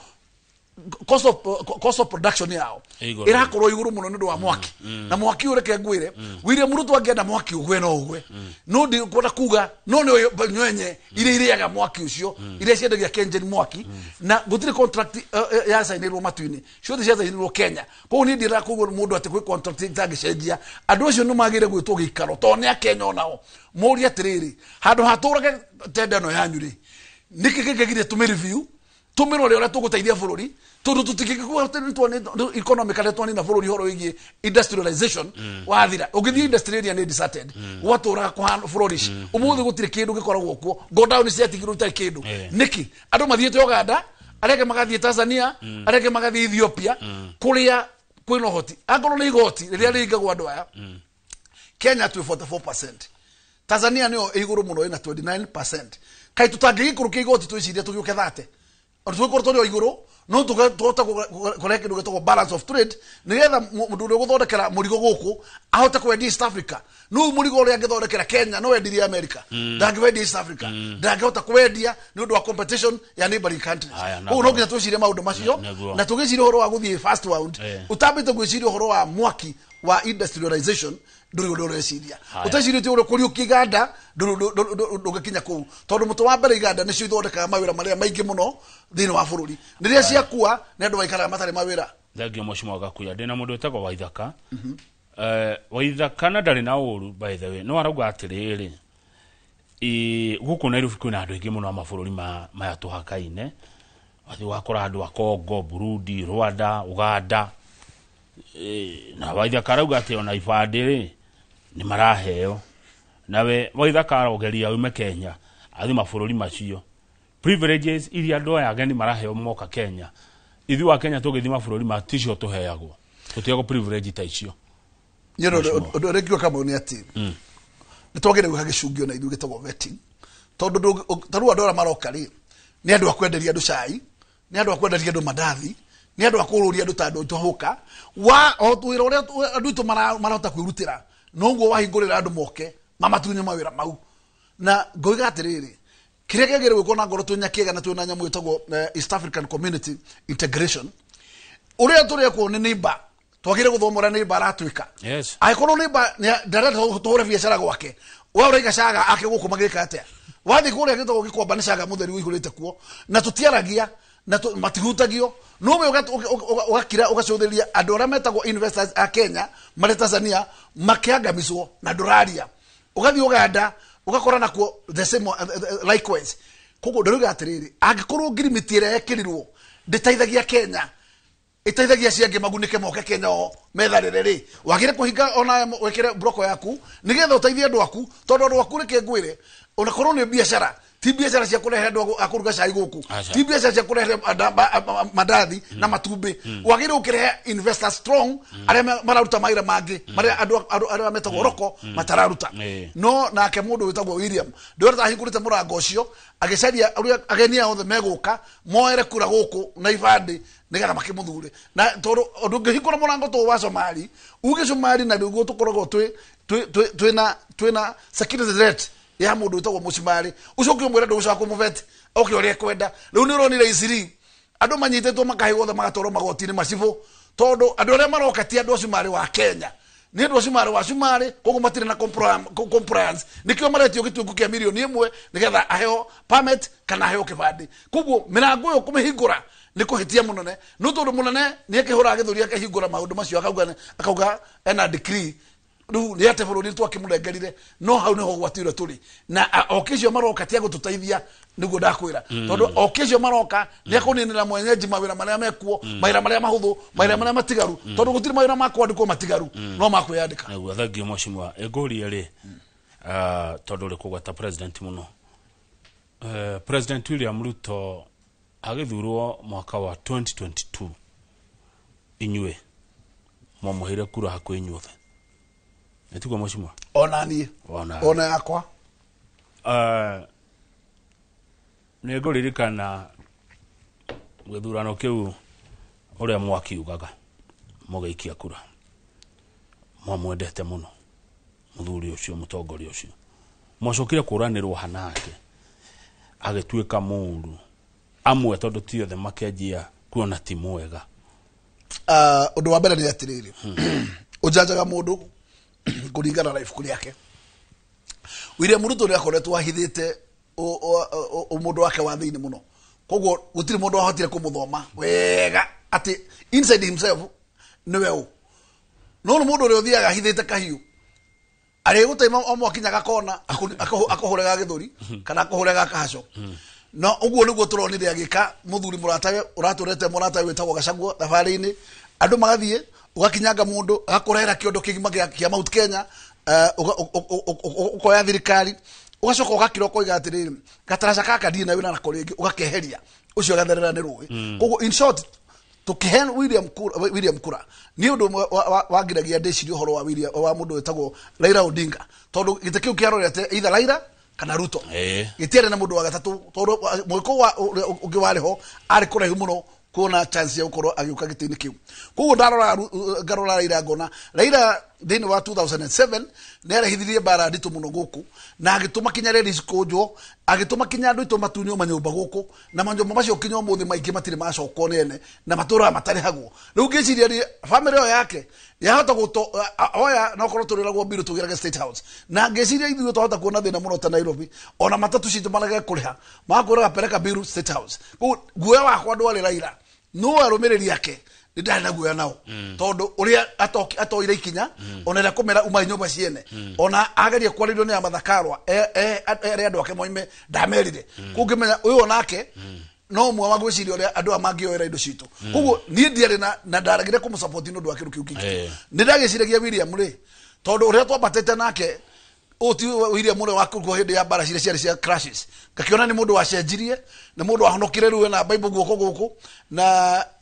cost of production yao irakorwo iguru muno ndu wa mwaki na mwaki ureke ngwire William Ruto angienda mwaki ugwe no ugwe no ndi kwenda kuga no ni nywenye ile iriaga mwaki ucio ile ciendagia Kengen mwaki na gutire contract ya sainirwo matuini ciothe cia sainirwo Kenya ko ni ndira kugo mundu ati kwi contract tagicenjia andu acio no magire gwitwo gikaro to ni Kenya onao muri atiriri handu haturage tendano yanyu ri niki kigire tume review tumiro ria tuguteithia bururi tondu tutikikuwa economically twani na bururi horo wigi industrialization wathira ugithie industry area ni deserted watura kwa flourish umuthi gutire kindu gikoragwo kuo go down cia tigiro ta kindu niki andu mathiete Uganda areke magathie Tanzania areke magathie Ethiopia kuria kwino hoti angoro ni igoti riria ringagwo andu aya Kenya tu 44%, Tanzania niyo iguru muno ina 29%. Kai tutangigikurukia igoti twiciria tugiuke 30. Ordu korto ni iguru no tugota koreke nduge to balance of trade nigetha mundu uri guthondekera murigo guku ahote kwendia East Africa. No murigo uri angithondekera Kenya no wendirie America. Ndangwendia East Africa. Ndangehota kwendia ni undu wa competition ya neighboring countries. Ko no nginya twicirie maundu macio na tugicirie horo wa guthie first round. Utambite gwicirie horo wa mwaki wa industrialization nduri ciria utaciri ti uri kuriuki Uganda ndugikinya ku tondu mutu wa mbere Uganda ni cio ithondekaga mawira maria maingi muno thini wa bururi niria ciakua ni andu waikaraga matari mawira thagio mheshimiwa Gakuya ndina mundu etagwo Waithaka Waithaka na ndari na uru by the way no arauga atiriri guku Nairobi kwina andu aingi muno amabururi maya tuhakaine wathi wakora andu a Congo Burundi Rwanda Uganda na Waithaka arauga ati ona ibandiri ni maraheo nawe Waithaka arogeria ume Kenya athi mabururi macio privileges iria andu aya ageni maraheo moka Kenya ithi wa Kenya tugithi mabururi maticio tuheagwo tutiago privilege ta icio nyondo rekio kama ni ati nitwagire guha gicungio na ithu gitagwo vetting tondu taru andu ara maroka ri ni andu akwenderia andu cai ni andu akwenderia andu mandathi ni andu akururia andu ta andu tohuka wa otwira uria andu to marota kwirutira no ngo wahingurira andu moke mamatunye mawira mau na ngoiga atiriri kiria kigere gwikwo na ngoro tunya kiega na twina nyamu itagwo East African Community Integration uria turi ko ni neighbor twagire guthomora neighbor atwika yes aikoro neighbor ndara tuhore biashara gwake wa uriga shaga akiguku magika atia wathi kuria gitagwo gikomba ni shaga mutheri wihurite kuo na tutiaragia na matihutagio no me ugakira ugacotheria andu ara metagwo investors a Kenya mare Tanzania makiangamiswo na doraria ugathi Uganda ugakora nakuo the same likewise kogo ndoriga atiriri angikorwo ngirimitiire yekirirwo nditaithagia Kenya itaithagia ciange magunike moke Kenya o metharire ri wagire kuhinga ona wekire broko yaku nigetha utaithie andu aku tondu andu aku reke ngwire ona korwo ni biashara ti biashara cia kurehe andu akuruga cai guku ti biashara cia kurehe mandathi na matumbi wagire ukirehe investor strong aria mararuta maira mangi maria andu aria metagwo roko matararuta no nake mundu witagwo William ndorata ahingurite murango ucio agicaria agenia othe meguka moere kura guku na ibandi nigetha makimuthure na tondu undu ngihingura murango to wa Somali uge Somali na ndugu tukoragwo twina security threat ya mundu utagwo Musimari ucio kiumwira ndu ucako muvete okiore kwenda riu ni uronire isiri andu manyitetwo makahigwo magatoro magotini macibo tondu andu aria maroka ti andu Musimari wa Kenya ni andu Musimari wa Somali koguo matire na compliance nikio maretio gituku kia milioni 1 nigetha aheo permit kana aheo kibandi koguo mirango yo kumihingura nä kå hä tia må nene no tondå må nene nä akä hå raga gä thå ri akahingå ra maå ndå macio akauga ena decree rä u nä ate bå rå ri twakä må rengerire no hau nä ho gwatuä re tå rä na okä cio maroka tia gå tå teithia nä guo ndakwä ra tondå okä cio maroka nä akå ninä ra mwenyenji mawä ra marä a mekuo mawä ra marä a mahå thå mawä ra marä a matigaru tondå gå tirä mawä ra makwandä kwo matigaru no makwä yandä ka naguo thengio mwacimwa ä rie rä tondå rä kå gweta president må no President William Ruto agithurwo mwaka wa 2022 inyue mwamuhire kura hakwi inyuothe nituko mwacimwa onanie ona yakwa nä ngå ririkana gä thurano kä u å rä a mwakiugaga må gäikia kura mwamwendete må no må thuri å cio må tongoria å cio mwacokire kå ranä rwo hanake agä tuä ka må ndu amwe tondå ti othe makenjia kuona ti mwega å ndå wa mbere nä atä rä rä å njanjaga må ndå kå ringana na ibuku rä ake William Ruto nä akoretwo ahithä te må ndå wake wa thä inä må no koguo gå tirä må ndå wahotire kå må thoma wega atä inside himself nä we å no nä må ndå å rä a å thiaga ahithä te kahiå arä gå taima o mwakinya gakona akå hå rega gä thå ri kana akå hå rega kahaco no å guo nä guo tå ronire agä ka må thuri må ratawe å ratå rete må ratawe wä tagwo Gacaguo thabarä-inä andå magathiä å gakinyanga må ndå agakå rehera kä ondo kä gima gä a Mount Kenya å koya thirikari å gacoka å gakä ra å koiga atä rä rä gataraca gaka ndirä na wä ra nako rä ngä å gakeheria å cio gatherera nä rå ä koguo in short tukihe William kura ni undu wangiragia ndeciria uhoro wa må ndå wä tagwo Raila Odinga tondå gä tä kä u kä arorete either Raila kana Ruto gä tiarä na må ndå wa gatatå tondå mwä ko å ngä warä ho arä kå raihu må no kuona chance ya gukorwo agiuka gä tä-inä kä u koguo ngarora Raila ngona Raila thä-inä wa 2007 nä arehithirie mbara nditå må no gå kå na agä tå ma kinya reri cikånjwo agä tå ma kinya andå aitå matunio manyå gå kå na manyå macio kinya må thä maingä matirä macokwo nä ene na matå raga matarä hagwo rä u ngä ciria bamä ä yake yahota oya na korwo tå rä ragwo mbirå tå gä rage State House na ngä ciria ithuä twahota kuona thä na må no ta Nairobi ona matatå citå marage kå rä ha magakwä raga pereka mbirå State House koguo guoya wakwa ndwarä Raila no arå mä rä ri ake nä ndarä na guoya nao tondå å rä a atoire ikinya ona rä a kå mera uma nyåmba ciene ona ageria kwarä rio nä ya mathakarwa arä andå ake moime ndamerire kå ngä menya å yå onake no mwe wa gwä ciria å rä a andå a mangä oera indo citå koguo niä ndiarä na ndaragire kå må support nä å ndå wa kä rå kä u kä nä ndagä ciragia William rä tondå å rä a twambatä nake å ti William å rä wa kå hä ndä ya mbara ciria ciarä cia crashes ngakiona nä må ndå wacenjirie nä må ndå wahonokire rä u ena Bible guoko gå kå na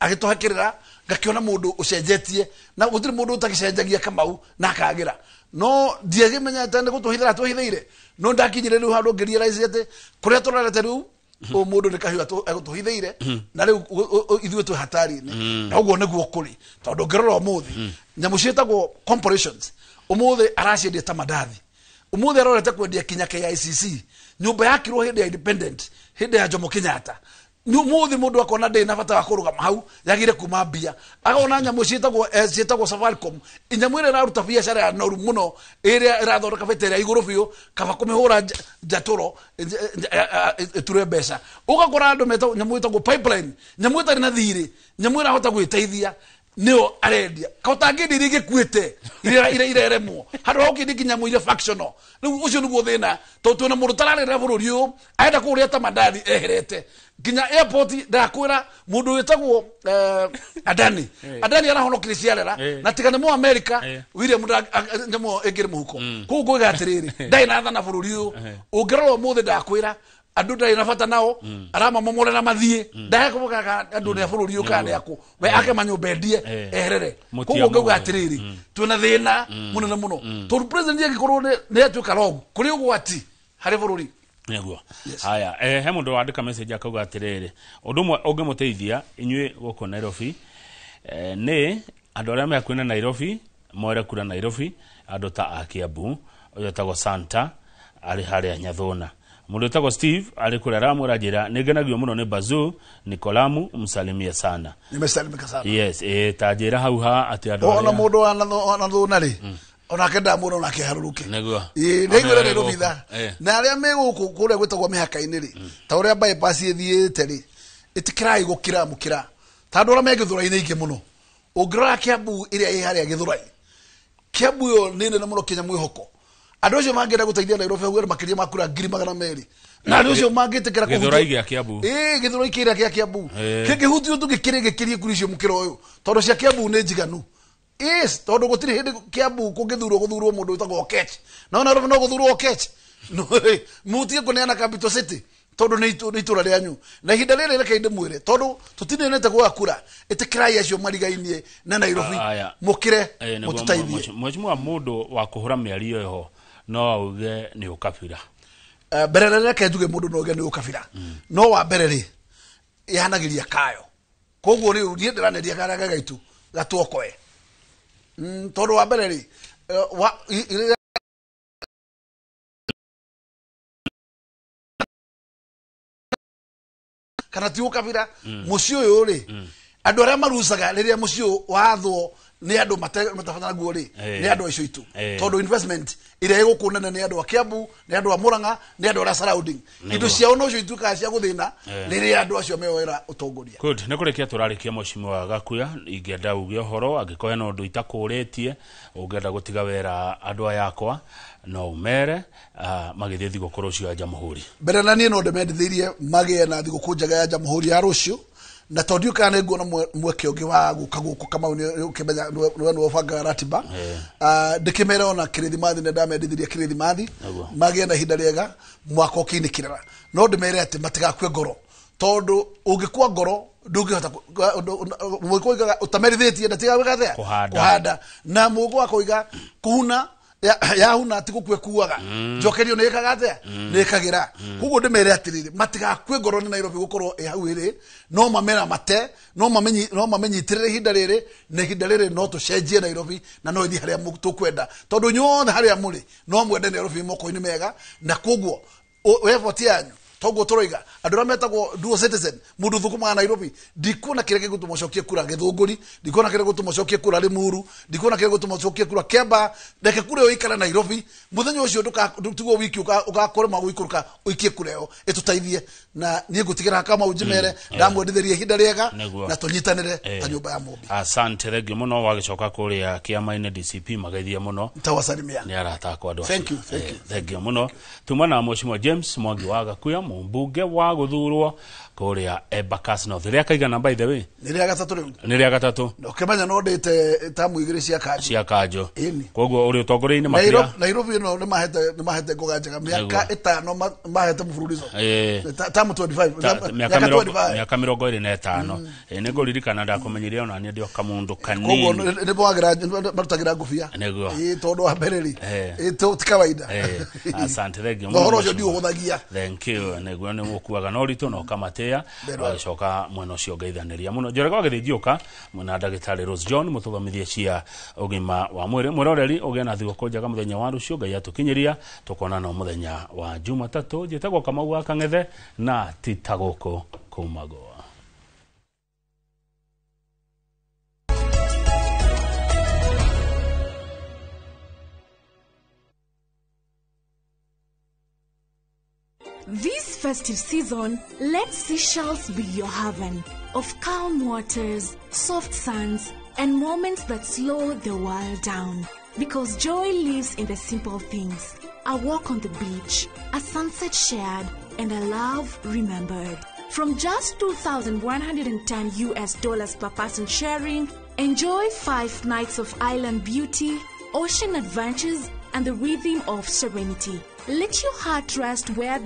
agä tå hekä rä ra ngakiona må ndå å cenjetie na gå tirä må ndå å tagä cenjagia Kamau na akagä ra no ndiagä menyete nä gå tå hithä ra twä hithä ire no ndakinyire rä u handå ngä realize atä kå rä a tå rarete rä u å må ndå nä kahiå agå tå hithä ire na rä u ithuä twä hatari-inä na å guo nä guo kå rä tondå ngä rora å må thä nyamå ciätagwo corporations å må thä araciendia ta mandathi å må thä arorete kwendia kinya KICC nyũmba yakirwo hĩndĩ ya independent hĩndĩ ya Jomo Kenyatta muthi mundu akona ndä na bata wa kå rå gama hau yagire kuma mbia agona nyamå ciätagwo Safaricom inyamå ä rä raruta biacara ya noru må no ä rä a ä rathondeka bete ä rä a igå rå biå kaba kå mä hå ra njatå ro ä ture mbeca å gakora andå nyamå ä tagwo pipeline nyamå ä tarä na thirä nyamå ä rahota gwä teithia nĩo arendia kaũtangä ndä rä kuä te ireremwo handå ha å kä ndä kinya må ire factional rä u å cio nä guo thä na tondå twä na må ndå tararä ra bå rå ri å arenda kå rä a ta mandathi eherete nginya airport ndakwä ra må ndå wä tagwo Adani arahonokire ciarera na tiga nä må America William nyamå ä ngä rä må huko kå ngå ga atä rä rä ndarä na thana bå rå ri å å ngä rora å må thä ndakwä ra andå ndarä na bata nao aramamomorera mathiä ndahekågaga andå nä a bå rå ri å kana nä akå we ake manyå mbendie eherere koguo ngauga atä rä rä twä na thä na må nene må no tondå president agä korwo nä atuä ka rogu kå rä å gwati harä bå rå ri niguo haya he må ndå wandä ka message akauga atä rä rä å ndå mwe å ngä må teithia inyuä gå kå Nairobi nä andå arä a me hakuä na Nairobi moere kura Nairobi andå ta a Kiambu å yå etagwo Santa arä harä a Nyathåna mundu etagwo Steve ari kule ramura njira nigenagio muno ni Bazu Nikolamu msalimie sana nimesalimika sana yes tajira hauha ati ando ona mundu ana thuna ri ona kenda mundu na kiharuruke niguo niguo rero bitha na aria me guku kure gwitagwo mihaka-ini ri ta uria bypass ithiite ri itikirai gukira mukira tandora megithura-ini ingi muno ungirora Kiambu iria ĩ harĩa Githurai Kiambu yo nene na muno Kenya mwihoko andu acio mangĩenda gũteithia Nairobi hau makĩria makura 200,000 na andu acio mangĩtĩkĩra Githurai gĩa Kiambu Githurai kĩrĩa gĩa Kiambu kĩngĩhutio tũgĩkĩrie kuri icio mukira ũyũ tondũ cia Kiambu nĩ njiganu yes tondu gutiri hindi Kiambu kungithurwo mundu witagwo Okech no Nairobi no guthurwo Okech no mutie kuneana capital city tondu ni itura rianyu na ihinda riri reke inde mwire tondu tutinenete gwakura itikirai acio marigainie na Nairobi mukire mututaithie mheshimiwa mundu wa kuhura miario iho no auge ni ukabira berere reke njuge mundu no auge ni ukabira no wa berere ihanagiria kayo koguo ni udie ndiraneria karaga gaitu gatuokoe tondu wa mbere ri kana ti ukabira mucio uyu ri andu aria marucaga riria mucio wathwo ni andu matafatana guo ri ni andu acio itu tondu investment iria igukunana ni andu a Kiambu ni andu a Murang'a ni andu a surrounding indo ciao no cio itukaga cia guthina riria andu acio mewera utongoria good ne kurikia turarikia mheshimiwa Gakuya ingenda uge horo agikoya no ndu itakuritie ungenda gutiga wera andu ayakwa no umere magithie thigukuru cio ya Jamhuri mbere na nie no ndemendithirie magie na thigukuru njega ya Jamhuri ya rucio na tondu kana nguona mweke ungi wa guka guku kama ukimenya no banga ratiba ndikimera ona kirithimathi na ndamendithirie kirithimathi magie na hinda riega mwaka ukinikirira no ndimere ati matigakue ngoro tondu ungikua ngoro ndungihota muikoiga utamerithitie ndatigagathe kuhanda na mugo akoiga kuhuna ya huna ati gukwe kuaga njokerio ne kagathe ne kagira kugo ndimere atiriri matigakwe ngoro ni Nairobi gukorwo hau iri no mamera mate no mamenyitirire hinda riri ne hinda riri no tucenjie Nairobi na no ithi haria tukwenda tondu nyothe haria muri no mwende Nairobi moko-ini mega na kugo wefoti yanyu togo toroiga andu ra metagwo dual citizen mundu thukuma Nairobi ndikuna kirege gutumocokie kura Githunguri ndikuna kirege gutumocokie kura Limuru ndikuna kirege gutumocokie kura Kemba ndeke kure yo ikara Nairobi muthenya ucio ndutigwo wiki ugakore magwikuruka uikie kure yo etutaithie na nie gutigira kama ujimere ndamwendithirie hinda riega na tunyitanire ta nyumba ya mumbi asante thengio muno wagicoka kuria kiama-ini DCP magaithia muno tawasalimia ni arata kwa andu thank you thengio muno tumana mheshimiwa James Mwangi wa Gakuya mbunge wa guthurwo kuria Embakasi North ria kaigana by the way ni ria gatatu riu ni ria gatatu ukimenya no ndite tamu igiri cia kanjo koguo uri utongoria-ini makira Nairobi no ni mahete ngoga njega miaka 5 mahete mfululizo tamu 25 miaka 25 ni nguririkana ndakumenyiria ona ni ndio kamundu kanini koguo ni bwagira marutagira ngufia tondu wa bereri to tikawaida asante thengio no horo ndio huthagia thank you neguo ni mukuaga no ritu no kamatea wagicoka mwena ucio ngeithaniria muno njorega wagithijioka mwena ndagitari Rose John mututhomithie cia ugima wa mwiri mwiroreri ugia na thigũkũ njega muthenya wa rucio ngai atukinyiria tukonana muthenya wa Jumatatu njitagwo Kamau wa Kang'ethe na titaguku kumago. This festive season, let Seychelles be your haven of calm waters, soft sands, and moments that slow the world down. Because joy lives in the simple things. A walk on the beach, a sunset shared, and a love remembered. From just $2,110 per person sharing, enjoy 5 nights of island beauty, ocean adventures, and the rhythm of serenity. Let your heart rest where